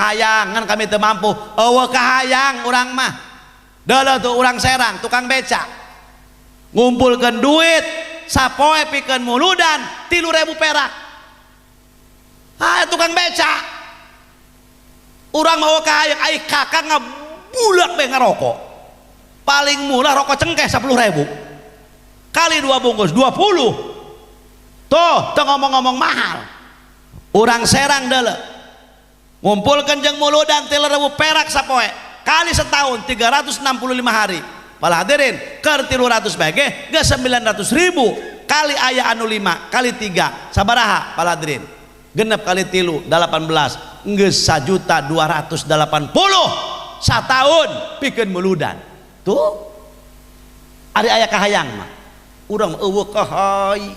ngan kami teu mampu eueuh kahayang urang mah deuleuh tuh urang Serang tukang beca ngumpulkeun duit sapoe pikeun muludan 3.000 perak tukang beca urang mah kahayang ai kakak ngabulak be ngarokok paling murah rokok cengkeh 10.000 kali 2 bungkus 20 tuh teu ngomong-ngomong mahal urang Serang deuleuh ngumpulkeun jeung muludan 3.000 perak sapoe kali setahun 365 hari malah hadirin keur 300 bege geus 900.000 kali aya anu 5 kali 3 sabaraha malah hadirin genep kali 3 18 geus 1.280.000 satahun pikeun muludan tuh ari aya kahayang mah urang eueuh kahay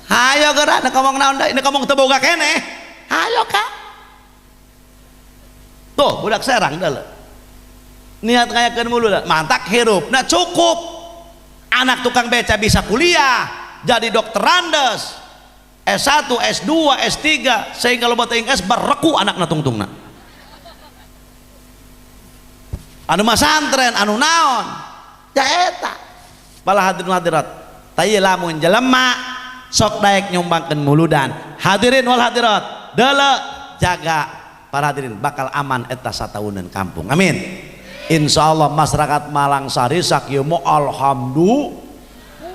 hayo geura nek ngomong naon deui nek ngomong teu boga keneh hayo ka tuh budak Serang dah niat ngayakeun muludan mantak hirup nah cukup anak tukang beca bisa kuliah jadi dokter randes S1, S2, S3 sehingga loba teuing S bareku anakna tungtungna anu masantren anu naon ya eta pala hadirin hadirat taya lamun jelema sok daek nyumbangkeun muludan hadirin wal hadirat deuleu jaga para hadirin bakal aman eta satauneun kampung amin insyaallah masyarakat Malangsari sakieu mo alhamdulillah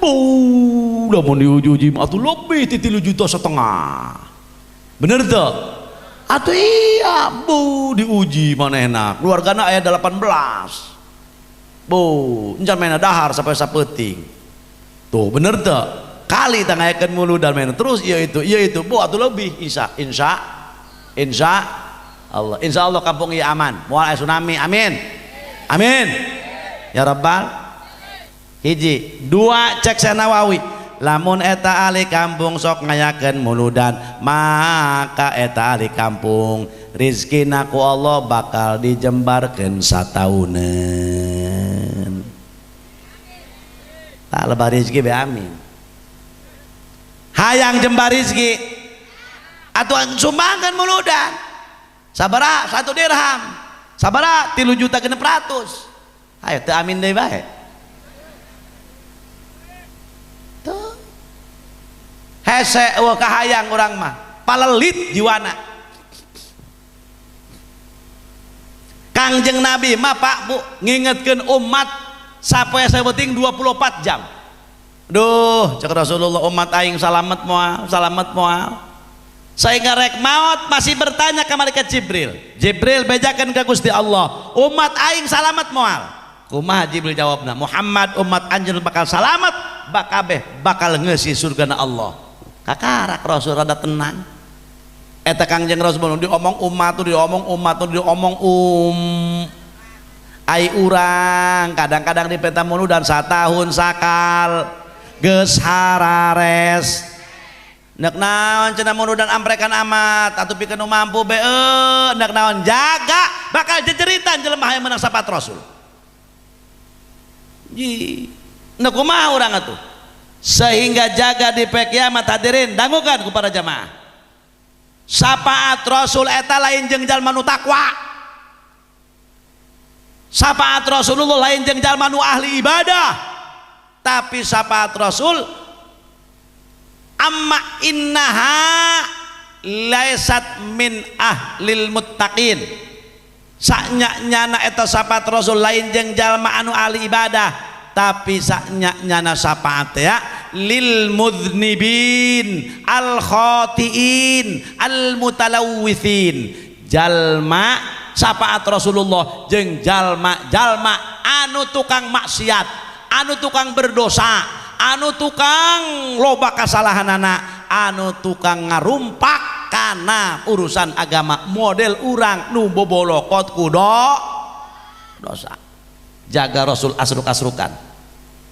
udah mau diuji atuh lebih ti 3,5 juta bener tuh atuh iya diuji manehna keluargana aya 18 encan maena dahar sampai sapeting tuh bener tuh kali tangayakeun muludan maena terus iya itu atuh lebih insya Allah kampung ieu aman moal aya tsunami amin amin ya rabbal hiji dua cek Nawawi lamun eta ahli kampung sok ngayakeun muludan maka eta ahli kampung rizkina ku Allah bakal dijembarkeun satauneun tak lebah rizki be amin hayang jembar rizki atuh sumbangkeun muludan sabaraha 1 dirham sabaraha 3.600.000 ayo teu amin deui bae tuh hese eueuh kahayang urang mah palelit jiwana Kangjeng Nabi mah Pak Bu ngingetkeun umat sapoe saeuting 24 jam duh cek Rasulullah umat aing salamet moal sehingga rek maut masih bertanya ke malaikat Jibril bejakan ke Gusti Allah umat aing salamet moal kumaha Jibril jawabna Muhammad umat anjeun bakal salamet bakal ngeusi surgana Allah kakarak Rasul rada tenang eta Kangjeng Rasul diomong umat tuh diomong ai urang kadang-kadang di peta muludan satahun sakal geus harares nek naon cenah muludan amprekan amat atuh pikeun nu mampu nek naon jaga bakal jejeritan jelema hayang meunang sapat Rasul nek kumaha urang atuh sehingga jaga di poe kiamat hadirin dangukan ku para jamaah sapaat Rasul eta lain jeung jalma nu takwa sapaat Rasulullah lain jeung jalma nu ahli ibadah tapi sapaat Rasul amma innaha laisat min ahlil muttaqin saknya-nyana eta sapaat Rasul lain jeung jalma anu ahli ibadah tapi saknya-nyana sapaat ya lil mudznibin al khotiin al mutalawwithin jalma sapaat Rasulullah jeung jalma anu tukang maksiat anu tukang berdosa anu tukang loba kasalahanana anu tukang ngarumpak kana urusan agama model urang nu bobolokot kudo dosa jaga Rasul asruk-asrukan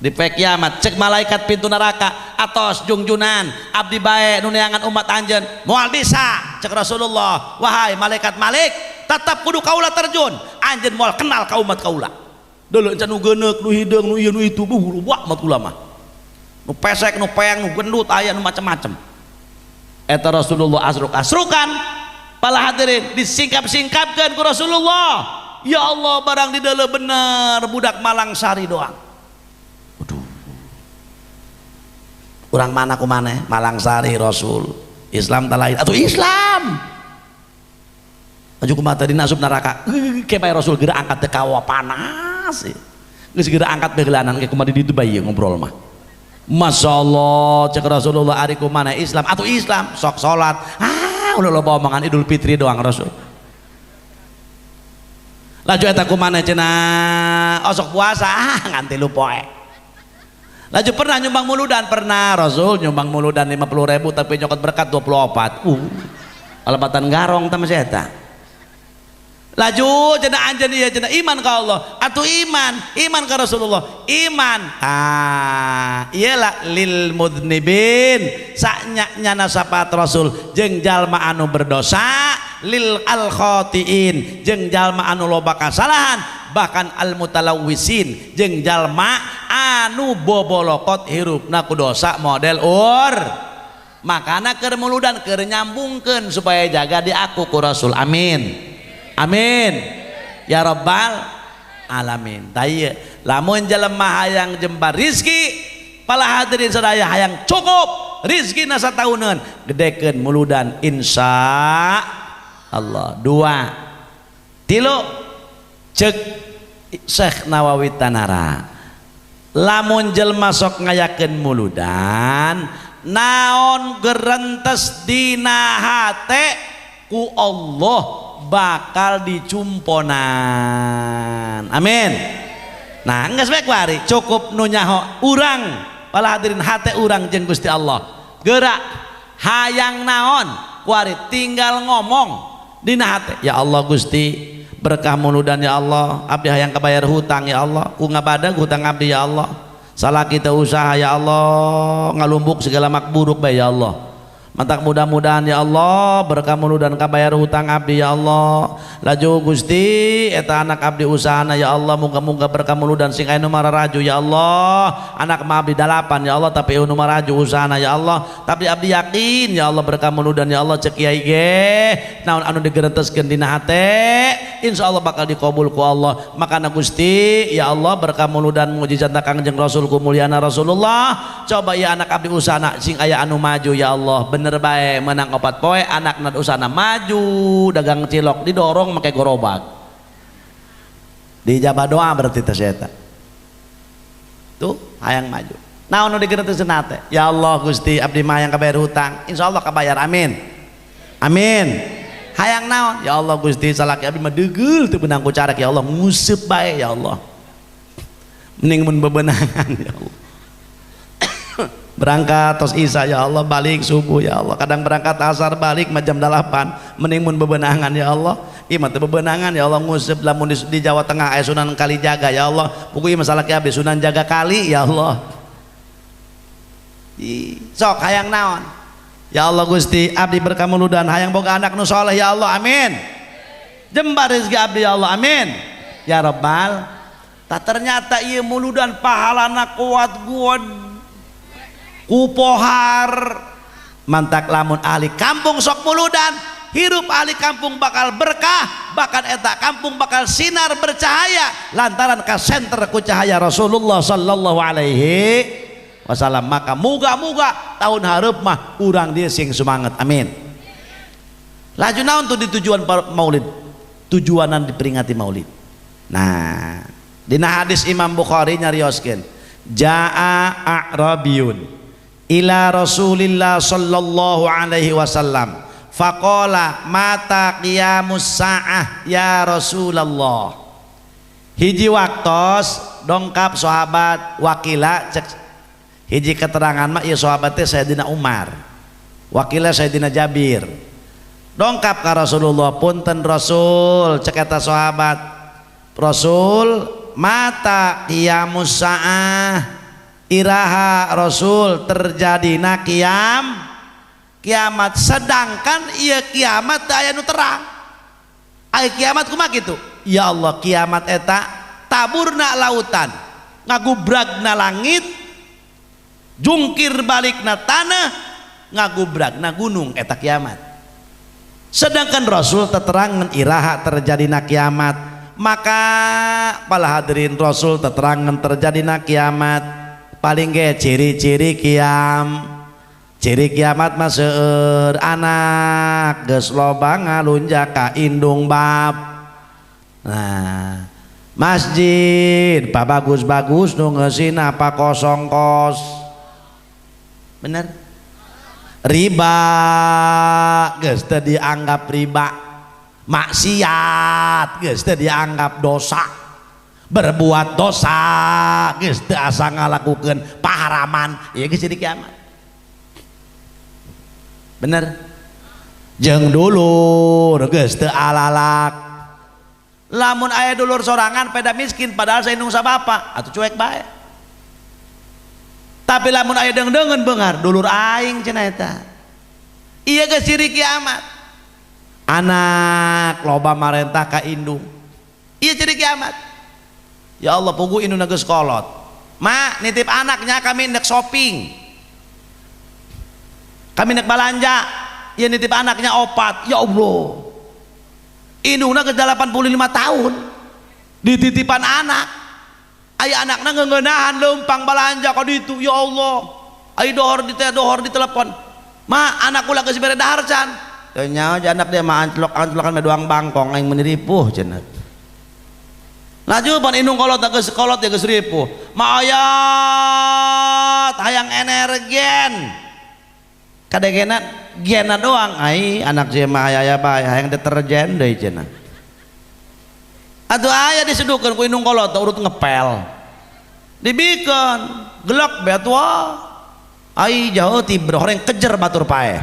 di poe kiamat cek malaikat pintu neraka atos jungjunan abdi bae nu neangan umat anjeun moal bisa cek Rasulullah wahai malaikat Malik tetap kudu kaula terjun anjeun moal kenal ka umat kaula deuleu encan nu geuneuk nu hideung nu ieu nu itu buh buak umat ulama nu pesek nu peang nu gendut aya nu macem-macem eta Rasulullah asruk-asrukan pala hadirin disingkap-singkapkeun ku Rasulullah ya Allah barang di deuleu bener budak Malangsari doang aduh urang mana ku maneh Malangsari Rasul Islam ta lain atuh Islam aju kumaha tadi nasub neraka ke bae Rasul geura angkat teh kawa panas geus geura angkat beugeulan ke kumaha di ditu bae ngobrol mah Masya Allah cek Rasulullah ari kumana Islam atau Islam sok sholat udah loba omongan Idul Fitri doang Rasul laju eta kumana cenah osok puasa nganti lu poe laju pernah nyumbang muludan pernah Rasul nyumbang muludan 50.000 tapi nyokot berkat 24 alebatan garong teh masih eta laju cenah anjeun ieu cenah iman ka Allah atuh iman ka Rasulullah iman iyalah lil mudnibin saknya-nyana sapaat Rasul jeung jalma anu berdosa lil al khotiin jeung jalma anu loba kasalahan bahkan al mutalawwisin jeung jalma anu bobolokot hirupna ku dosa model makana keur muludan keur nyambungkeun supaya jaga di aku ku Rasul amin amin ya rabbal alamin. Taya lamun jelema hayang jembar rizki pala hadirin sadaya hayang cukup rizki nasa tahunan gedekeun muludan insya Allah. 2 3 cek Syekh Nawawi Tanara lamun jelma sok ngayakeun muludan naon gerentes dina hate ku Allah bakal dicumponan amin. Nah geus bae kuari cukup nu nyaho urang pala hadirin hate urang jeung Gusti Allah gerak hayang naon kuari tinggal ngomong dina hate ya Allah Gusti berkah muludan ya Allah abdi hayang kabayar hutang ya Allah ku ngabadag hutang abdi ya Allah salah kita usaha ya Allah ngalumbuk segala makburuk bae ya Allah mantak mudah-mudahan ya Allah berkah muludan kabayar hutang abdi ya Allah laju Gusti eta anak abdi usahana ya Allah muga-muga berkah muludan sing aya nu mararaju ya Allah anak mah abdi 8 ya Allah tapi anu maraju usahana ya Allah tapi abdi yakin ya Allah berkah muludan ya Allah cek kiai ge naon anu digereteskeun dina hate insyaallah bakal dikabul ku Allah makana Gusti ya Allah berkah muludan mujizat Kangjeng Rasul ku mulyana Rasulullah coba ya anak abdi usahana sing aya anu maju ya Allah bener bae menang 4 poe anak nad usana maju dagang cilok didorong make gerobak dijabah doa berarti teh eta tuh hayang maju naon nu digereteuseun teh ya Allah Gusti abdi mah hayang kabayar hutang insyaallah kabayar amin amin hayang naon ya Allah Gusti salaki abdi mah deugel teu beunang ku carek ya Allah nguseup bae ya Allah mending mun bebenangan ya Allah berangkat tos isya ya Allah balik subuh ya Allah kadang berangkat asar balik jam 8 mending mun bebenangan ya Allah ieu mah teu bebenangan ya Allah nguseup lamun di Jawa Tengah aya Sunan Kalijaga ya Allah puguh ieu masalah ki abdi Sunan Jaga Kali ya Allah sok hayang naon ya Allah Gusti abdi berkah muludan hayang boga anak nu saleh ya Allah amin jembar rezeki abdi ya Allah amin ya rabbal tak ternyata ieu muludan pahalana kuat gua kupohar mantak lamun ahli kampung sok muludan hirup ahli kampung bakal berkah bahkan eta kampung bakal sinar bercahaya lantaran ka senter ku cahaya Rasulullah sallallahu alaihi wasallam maka muga-muga tahun hareup mah urang dieu sing semangat amin. Laju naon tuh di tujuan maulid tujuanan diperingati maulid nah dina hadis Imam Bukhari nyarioskeun jaa a'rabiyun ila Rasulillah sallallahu alaihi wasallam faqala mata qiyamus saah ya Rasulullah hiji waktos dongkap sahabat wakila cek hiji keterangan mah ieu sahabat teh Sayyidina Umar wakila Sayyidina Jabir dongkap ka Rasulullah punten Rasul cek eta sahabat Rasul mata qiyamus saah iraha Rasul terjadina kiamat sedangkan ia kiamat aya nu terang aya kiamat kumaha kitu ya Allah kiamat eta taburna lautan ngagubragna langit jungkir balikna tanah ngagubragna gunung eta kiamat sedangkan Rasul teterangan iraha terjadina kiamat maka pala hadirin Rasul teterangan terjadina kiamat paling ge ciri-ciri ciri kiamat mah seueur anak geus loba ngalunjak ka indung bab nah masjid pabagus-bagus nu ngeusina pakosong kos bener riba geus teu dianggap riba maksiat geus teu dianggap dosa berbuat dosa geus teu asa ngalakukeun paharaman ieu geus jadi kiamat bener jeung dulur geus teu alalak lamun aya dulur sorangan pada miskin padahal saindung sabapa atuh cuek bae tapi lamun aya deung-deungeun beungar dulur aing cenah eta ieu geus ciri kiamat anak loba marentah ka indung iya jadi kiamat. Ya Allah pugu indung geus kolot ma nitip anaknya kami nek shopping kami nek balanja ya nitip anaknya opat ya Allah indungna ke 85 tahun dititipan anak aya anakna ngeunahan leumpang balanja ka ditu ya Allah ai dohor di telepon ma anak ulah geus bere dahar can teu nyaho anak dia mah anclok-anclokan doang bangkong aing meniripuh cenah laju pan indung kolot geus kolot ya geus ripuh ma ayat hayang energen kadegena gena doang ai anak saya mah aya bae hayang deterjen deui cenah atuh aya disedukeun ku indung kolot urut ngepel dibikeun gelak be atuh ai jauh tibro horeng kejer batur pae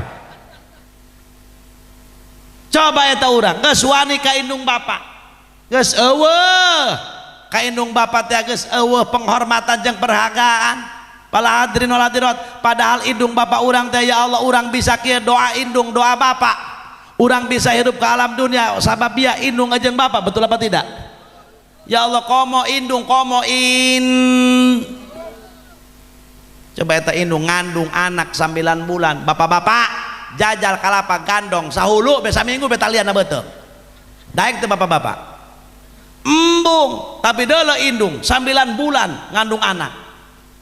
coba eta urang geus wani ka indung bapa geus eueuh ka indung bapa teh geus eueuh penghormatan jeung perhargaan pala hadirin wal hadirat padahal indung bapa urang teh ya Allah urang bisa kieu doa indung doa bapa urang bisa hidup ke alam dunia sabab biya indung jeung bapa betul apa tidak ya Allah komo indung coba eta indung ngandung anak 9 bulan bapak-bapak jajal kalapa gandong sahulu be saminggu be taliana beuteung daek teh bapak-bapak embung tapi deuleu indung 9 bulan ngandung anak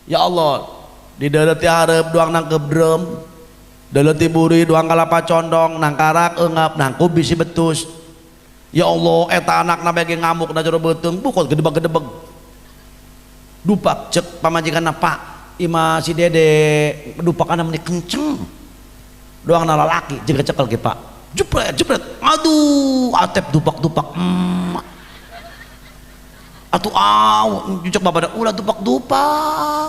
ya Allah di deuleu ti hareup doang nang kebrem deuleu ti buri doang kalapa condong nang karak eungap nang ku bisi betus ya Allah eta anakna bege ngamuk na jero beuteung pukul gedebeg-gedebeg dupak cek pamajikanna Pak ima si dede dupakanna meni kenceng doang na lalaki jeung cekel ge Pak jepret aduh atep dupak-dupak atuh cek babada ulah dupak-dupak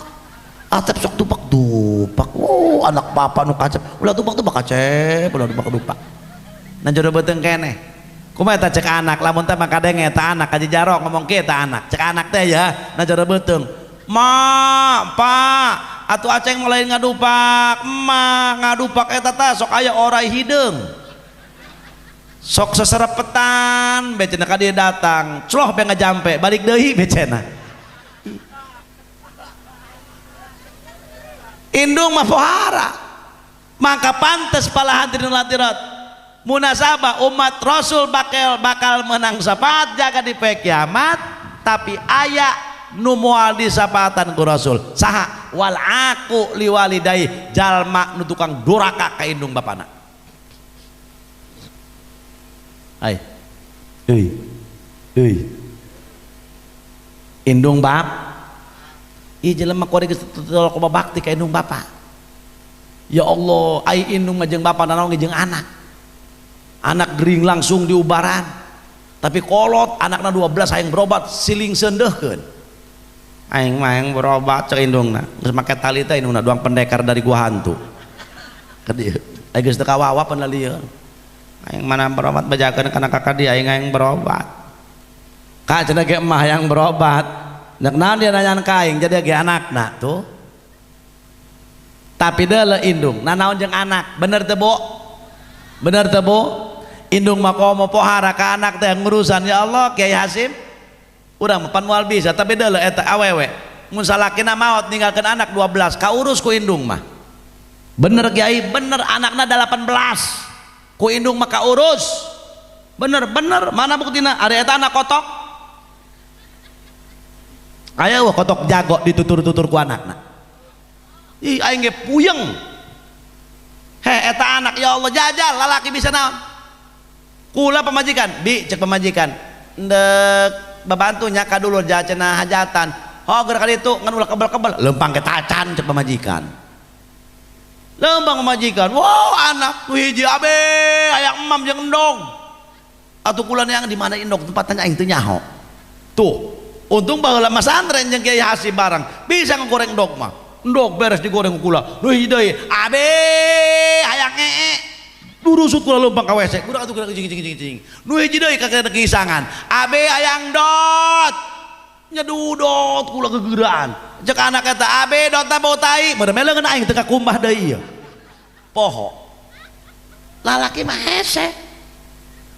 atep sok dupak-dupak anak papa nu kacep ulah dupak-dupak kacep ulah dupak-dupak na jero beuteung keneh kumaha eta cek anak lamun teh mah kadenge eta anak kaji jarok ngomong ke eta anak cek anak teh ya na jero beuteung ma pak atuh aceng mulai ngadupak ma ngadupak eta teh sok aya orai hideung sok seserepetan becena ka dieu datang celoh be ngajampe balik deui becena indung mah pohara maka pantes pala hadirin hadirat munasabah umat Rasul bakal menang syafaat jaga di poe kiamat tapi aya nu moal disapaatan ku Rasul saha wal aku liwalidai jalma nu tukang duraka ka indung bapana ai euy indung bap ieu jelema kudu tolong ka bakti ka indung bapa ya Allah ai indung jeung bapa nanaon jeung anak gering langsung diubaran tapi kolot anakna 12 hayang berobat siling seundeuhkeun aing mah hayang berobat cek indungna geus make tali teh indungna doang pendekar dari gua hantu ka dieu aya geus teu kawawa penalieun aing mana berobat bajakeun kana kakak dia aing hayang berobat ka cenah ge emah hayang berobat nek naon dia nanyaan ka aing jadi ge anakna tuh tapi deuleu indung nanaon jeung anak bener teu bu indung makomo pohara ka anak teh ngurusan ya Allah Kiai Hasim urang pan moal bisa tapi deuleu eta awewe mun salakina maot ninggalkeun anak 12 kaurus ku indung mah bener Kiai bener anakna 18 ku indung mah kaurus bener mana buktina ari eta anak kotok aya kotok jago ditutur-tutur ku anakna ih aing ge puyeng eta anak ya Allah jajal lalaki bisa naon kula pamajikan bi cek pamajikan ndek babantunya ka dulur cenah hajatan hoger ka ditu ngan ulah kebel-kebel leumpang ke tacan cek pamajikan leumpang pamajikan wow anak nu hiji abe hayang emam jeung endong atuh kula yang di mana indog tempatnya aing teu nyaho tuh untung baheula masantren jeung Kiai Hasim barang bisa ngegoreng endog mah endog beres digoreng kula nu hiji deui abe hayang ngee durusut kula leumpang ka WC kurang atuh kula cing nu hiji deui ka kisangan abe hayang dot nyedudot kula gegeuraan cek anak eta abe dot bau tai meureun meleungeun aing teu kakumbah deui ieu poho lalaki mah hese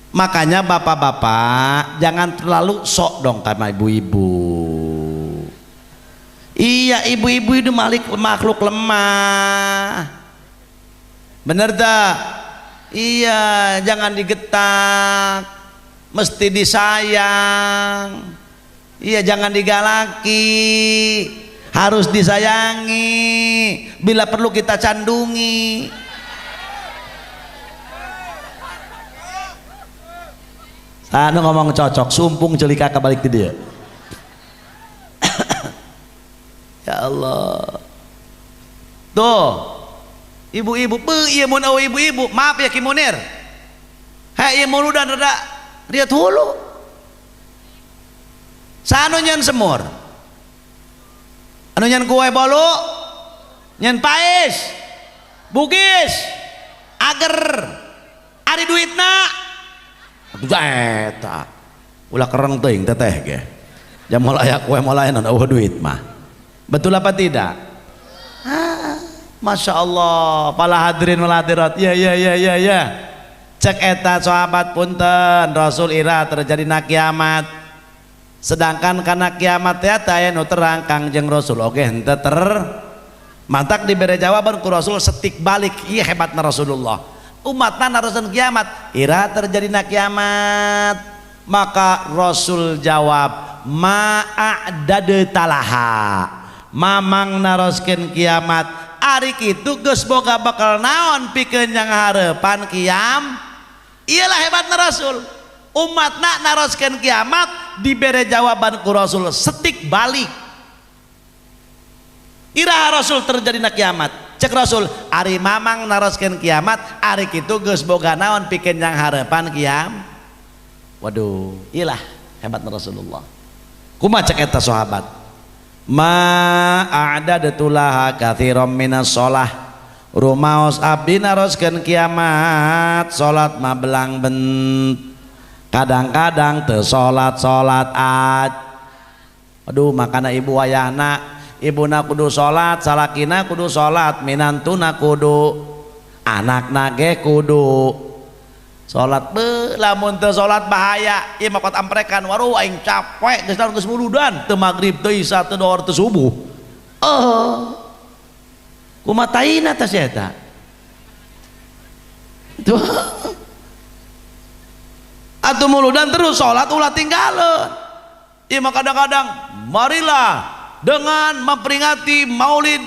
Makanya bapak-bapak jangan terlalu sok dong sama ibu-ibu. Iya, ibu-ibu itu makhluk lemah. Bener tak? Iya, jangan digetak, mesti disayang. Iya, jangan digalaki, harus disayangi, bila perlu kita candungi. Anu ngomong cocok, sumpung jelika kebalik ke dia. Ya Allah. Tuh, ibu-ibu, iya mun ibu-ibu, maaf ya Ki Munir. Hei, iya mulu dan reda lihat hulu. Sanu nyen semur. Anu nyen kue bolu, nyen pais, bugis, ager, ari duitna. Eta ulah kereng teuing teteh ge. Jam mulai kue mulai non duit mah. Betul apa tidak? Masya Allah, pala hadirin wal hadirat. Ya. Cek eta sahabat punten, Rasul ira terjadi na kiamat. Sedangkan karena kiamat teh aya nu terang Kangjeng Rasul oge henteu mantak dibere jawaban ku Rasul setik balik. Ieu hebatna Rasulullah. Umatna narusan kiamat, ira terjadi na kiamat. Maka Rasul jawab, ma'adadtalaha, mamang naroskeun kiamat. Ari kitu geus boga bakal naon pikeun yang harepan kiam. Iyalah hebatna Rasul. Umatna naroskeun kiamat dibere jawaban ku Rasul setik balik. Iraha Rasul terjadi na kiamat. Cek Rasul, ari mamang naroskeun kiamat, ari kitu geus boga naon pikeun yang harepan kiam. Waduh, iyalah hebatna Rasulullah. Kumaha cek eta sahabat? Ma a'dadatulaha katsiran minas shalah. Rumaos abdi naroskeun kiamat, salat mah belang bent. Kadang-kadang teu salat ad. Aduh, makana ibu wayahna ibuna kudu salat, salakina kudu salat, minantuna kudu, anakna ge kudu salat. Lamun teu salat bahaya. Ieu mah kot amprekan, waduh aing capek geus naon geus muludan, teu magrib teu isya teu dohor teu subuh. Kumaha taina teh eta? Tuh. Atuh muludan terus salat ulah tinggalin. Ieu mah kadang-kadang marilah dengan memperingati Maulid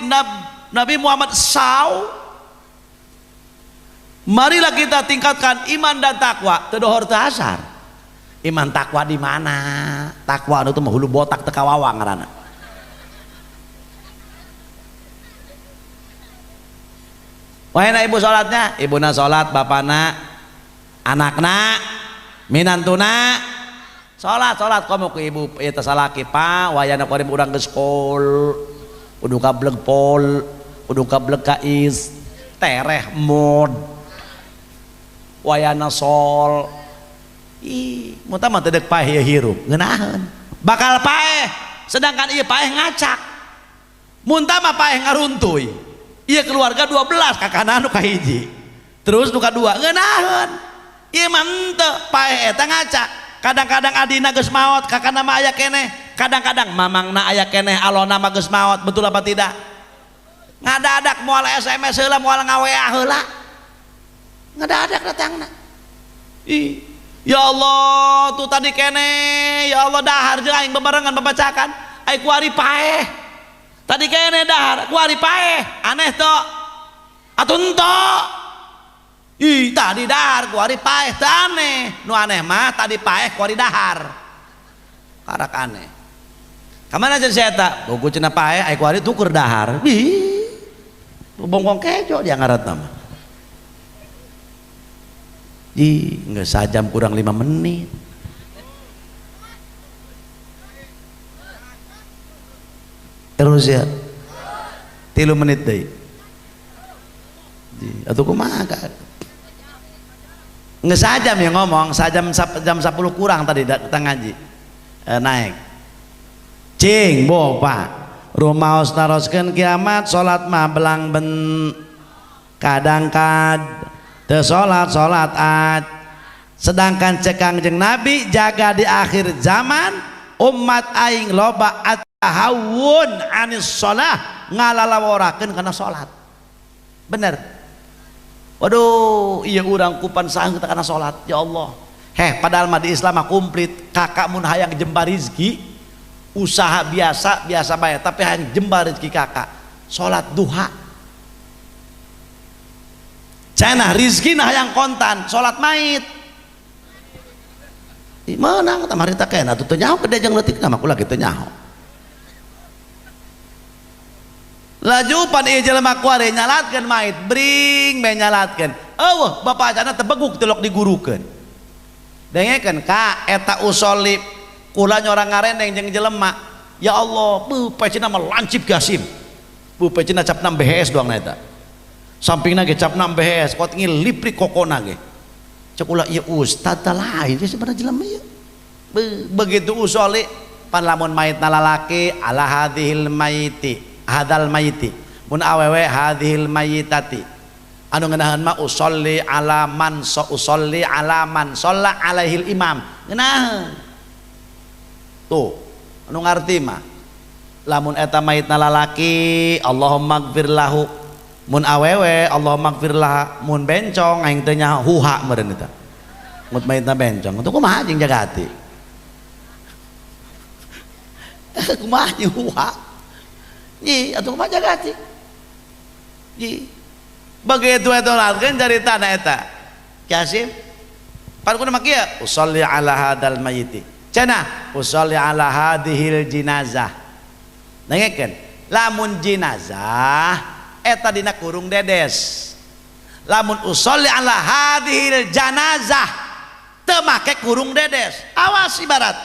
Nabi Muhammad SAW. Marilah kita tingkatkan iman dan takwa. Teu dohor teu asar. Iman takwa di mana? Takwa itu mah hulu botak teu kawawa ngaranna. Wahana ibu salatnya, ibuna salat, bapana, anakna, minantuna salat komo ku ibu eta salaki pa wayana kuring urang geus pol kudu kableg pol kudu kableg kais tereh mod wayana sol muntah mah teu deuk paeh hirup ngeunaheun bakal paeh sedangkan ieu paeh ngacak muntah mah paeh ngaruntuy ieu keluarga 12 kakana nu kahiji terus nu kadua ngeunaheun ieu mah henteu paeh eta ngacak. Kadang-kadang adina geus maot, kakana mah aya keneh, kadang-kadang mamangna aya keneh, alona mah geus maot. Betul apa tidak? Ngadadak moal SMS heula, moal ngawea heula. Ngadadak datangna. Ya Allah, tuh tadi keneh, ya Allah dahar jeung aing bebarengan membacakan, aing kuari paeh. Tadi keneh dahar, kuari paeh. Aneh to. Atuh ento. Tadi dahar kuari paeh teu aneh. Nu aneh mah tadi paeh kuari dahar. Karak aneh. Kamana jeung si eta? Bogu cenah paeh aya kuari tukur dahar. Bongkong kejo dia ngaranna mah. Geus sajam kurang 5 menit. Terus ya. 3 menit deui. Atuh kumaha nggak sajam ya ngomong jam 10 kurang tadi datang ngaji naik cing bopa rumaos naroskeun kiamat salat mah belang ben kadang kad teu salat ad sedangkan cekang jeng Nabi jaga di akhir zaman umat aing loba at-tahawun anis sholah ngalalaworakeun kana sholat. Bener. Waduh, iya urang kupan saeung teu kana sholat, ya Allah. Padahal mah di Islam mah komplit. Kakak mun hayang jembar rezeki usaha biasa bae, tapi hayang jembar rezeki kakak sholat duha. Cenah rezekina hayang kontan sholat maid. Di mana kita mari tak kena tuh nyaho gede jeung leutik nama kula kitu nyaho. Laju pan ieu jelema kuare nyalatkeun maid bring be nyalatkeun. Eueuh bapak acana tebeguk telok digurukeun. Dengekeun ka eta usolli kula nyorang ngarendeng jeung jelema. Ya Allah, beuh pecina mah lancip gasim. Beuh pecina cap 6 BHS doang eta. Sampingna ge cap 6 BHS kot ngiliprik kokona ge. Cek ulah ieu ustad tah lain ge sebenarnya jelema ieu. Begitu usolli pan lamun mayitna lalaki ala hadhil mayiti hadal mayiti mun awewe hadhil mayitati anu ngeunaheun mah usolli ala man shalla alaihil imam ngeunaheun tuh anu ngarti mah lamun eta mayitna lalaki Allahumma gfir lahu mun awewe Allahumma gfir lah mun bencong aing teh nya huha meureun eta mun mayitna bencong itu kumaha jeung jaga hati kumaha jeung huha nyi atuh kumaha jaga hati nyi begitu eta kan carita na eta Kasim pan kudu mah kieu usolli ala hadal mayyiti cenah usolli ala hadhil jinazah dengekeun lamun jinazah eta dina kurung dedes lamun usolli ala hadhil janazah teu make kurung dedes awas ibarat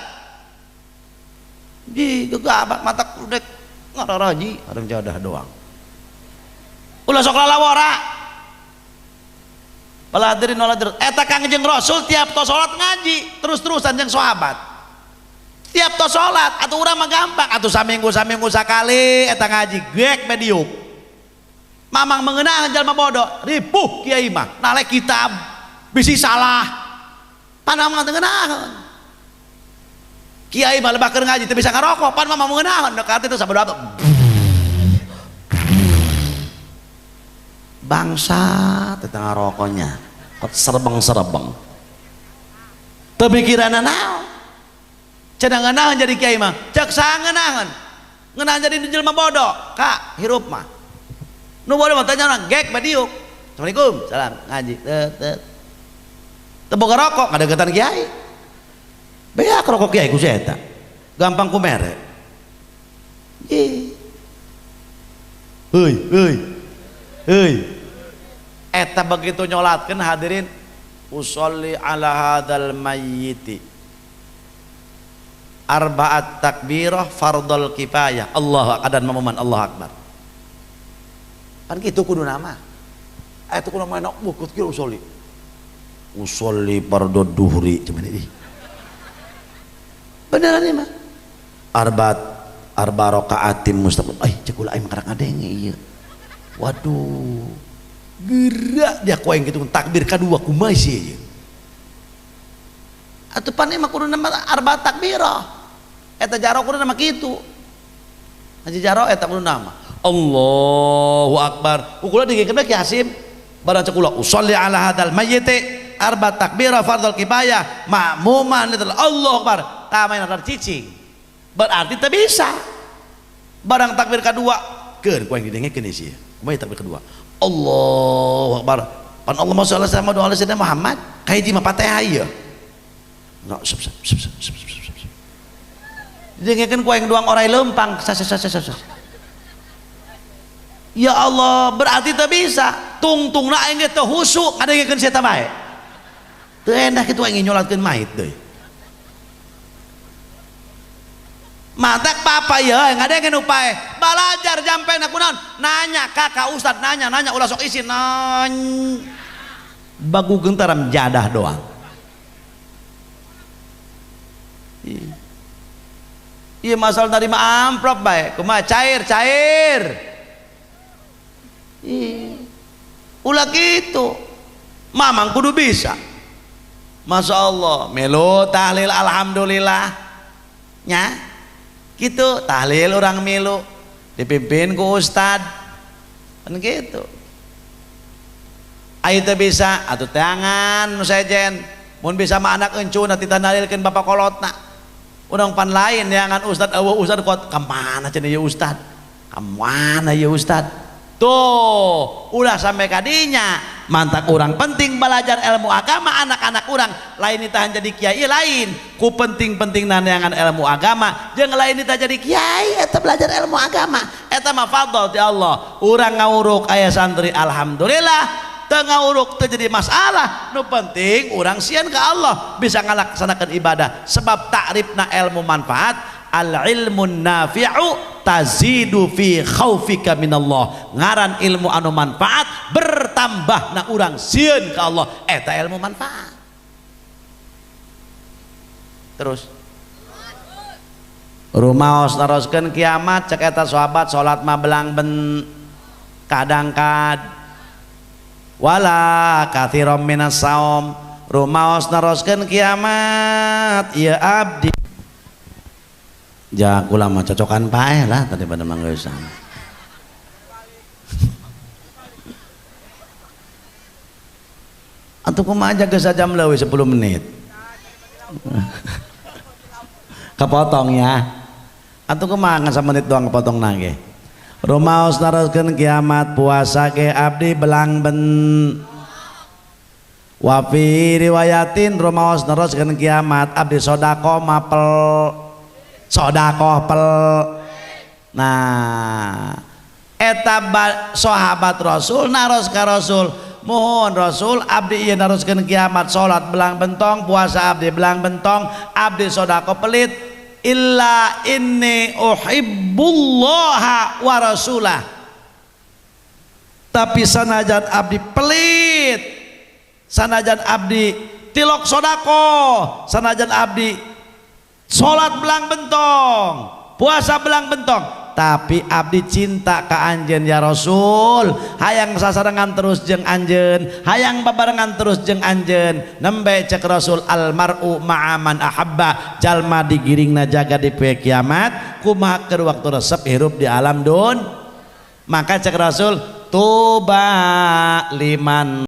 di gegabak mata kudek ngararaji hareup jadah doang ulah sok lalawara paladirin waladir eta Kangjeng Rasul tiap tos salat ngaji terus-terusan jeung sahabat tiap tos salat atuh urang mah gampang atuh saminggu sakali eta ngaji geek medium mamang mengeunaan jalma bodoh ripuh kiai mah nalek kitab bisi salah panamang teu ngeunaheun kiai mah lebah keur ngaji teu bisa ngarokok pan mah mengeunaan dekat itu sabaraha bangsa teu ngarokoknya kot serebeng teu pikiranna naon cenah ngeunaheun jadi kiai mah cek saha ngeunaheun jadi jelema bodoh ka hirup mah nu bodoh mah tanya orang gek badiuk assalamualaikum salam ngaji teu boga rokok ngadegetan kiai beak rokok kiai ku eta gampang ku mere heuy eta begitu nyolatkeun hadirin usolli ala hadal mayyiti arba'at takbirah fardul kifayah Allahu akbar mamuman Allahu akbar kan kitu kudu nama eta kudu nama bukut kieu usolli fardhu duhri cuman ini beneran ini mah arba rakaatin mustaqim cek ulah aing makarak ngadenge ieu waduh gerak dia koeng gitu takbir kadua kumaha sih ieu atuh pan mah kudu nama arba takbirah eta jaro kudu nama kitu haji jaro eta kudu nama Allahu akbar ukula digeukkeun Ki Hasim barang cek ulah usolli ala hadal mayyiti arba takbirah fardhu kifayah ma'muman Allahu akbar tamain ada cicing berarti teu bisa barang takbir kedua keur ku yang didengekeun ieu kumaha takbir kedua Allahu akbar pan Allahumma shalli ala sayyidina Muhammad kahiji mah Fatihah ieu no didengekeun ku yang doang orai leumpang ya Allah berarti teu bisa tungtungna aing teh husu ngadengekeun sia teh bae teu endah kitu aing nyolatkeun maid deui matak papa ya ngadengeun upae balajar jampe na kunaon nanya kakak ustad nanya ulah sok isi nanya bagugeun taram jadah doang iya masalah nerima amplop bae kumaha cair ulah gitu mamang kudu bisa Masya Allah melu tahlil alhamdulillah nya gitu tahlil orang melu dipimpin ku ustad kan gitu ayo teh bisa atuh tangan nu sejen mun bisa mah anak encun nanti tanalilkeun bapak kolotna urang pan lain neangan ustad eueuh ustad kuat kamana cenah ieu ustad kamana ieu ustad tuh ulah sampai kadinya mantak orang penting belajar ilmu agama anak-anak orang lain ditahan jadi kiai lain ku penting-penting neangan ilmu agama jeung lain ditahan jadi kiai eta belajar ilmu agama eta mah fadl ti Allah urang ngawuruk aya santri alhamdulillah teu ngawuruk teu jadi masalah nu penting urang sieun ka Allah bisa ngalaksanakeun ibadah sebab takrifna ilmu manfaat al ilmun nafi'u tazidu fi khaufika minallah ngaran ilmu anu manfaat bertambah na urang sieun ka Allah eta ilmu manfaat terus rumaos naroskeun kiamat cek eta sahabat salat mah belang ben kadang-kad wala katsiran minas saum rumaos naroskeun kiamat ya abdi ja kula mah cocokan paeh lah tadi pada manggeusang atuh kumaha jaga sajam leuwih 10 menit kepotong ya atuh kumaha ngan menit doang kepotong nage rumaos naroskeun kiamat puasa ge abdi belang ben wa fi riwayatin rumaos naroskeun kiamat abdi sodako mapel sodakoh pel nah eta sahabat Rasul naros ka Rasul mohon Rasul abdi ieu naroskeun kiamat salat belang bentong puasa abdi belang bentong abdi sodako pelit illa inni uhibbullaha wa rasulah tapi sanajan abdi pelit sanajan abdi tilok sodako sanajan abdi sholat belang bentong puasa belang bentong tapi abdi cinta ka anjeun ya Rasul hayang sasarengan terus jeung anjeun hayang babarengan terus jeung anjeun nembe cek Rasul almar'u ma'aman ahabba jalma digiringna jaga di poe kiamat kumaha keur waktu resep hirup di alam dun maka cek Rasul tuba liman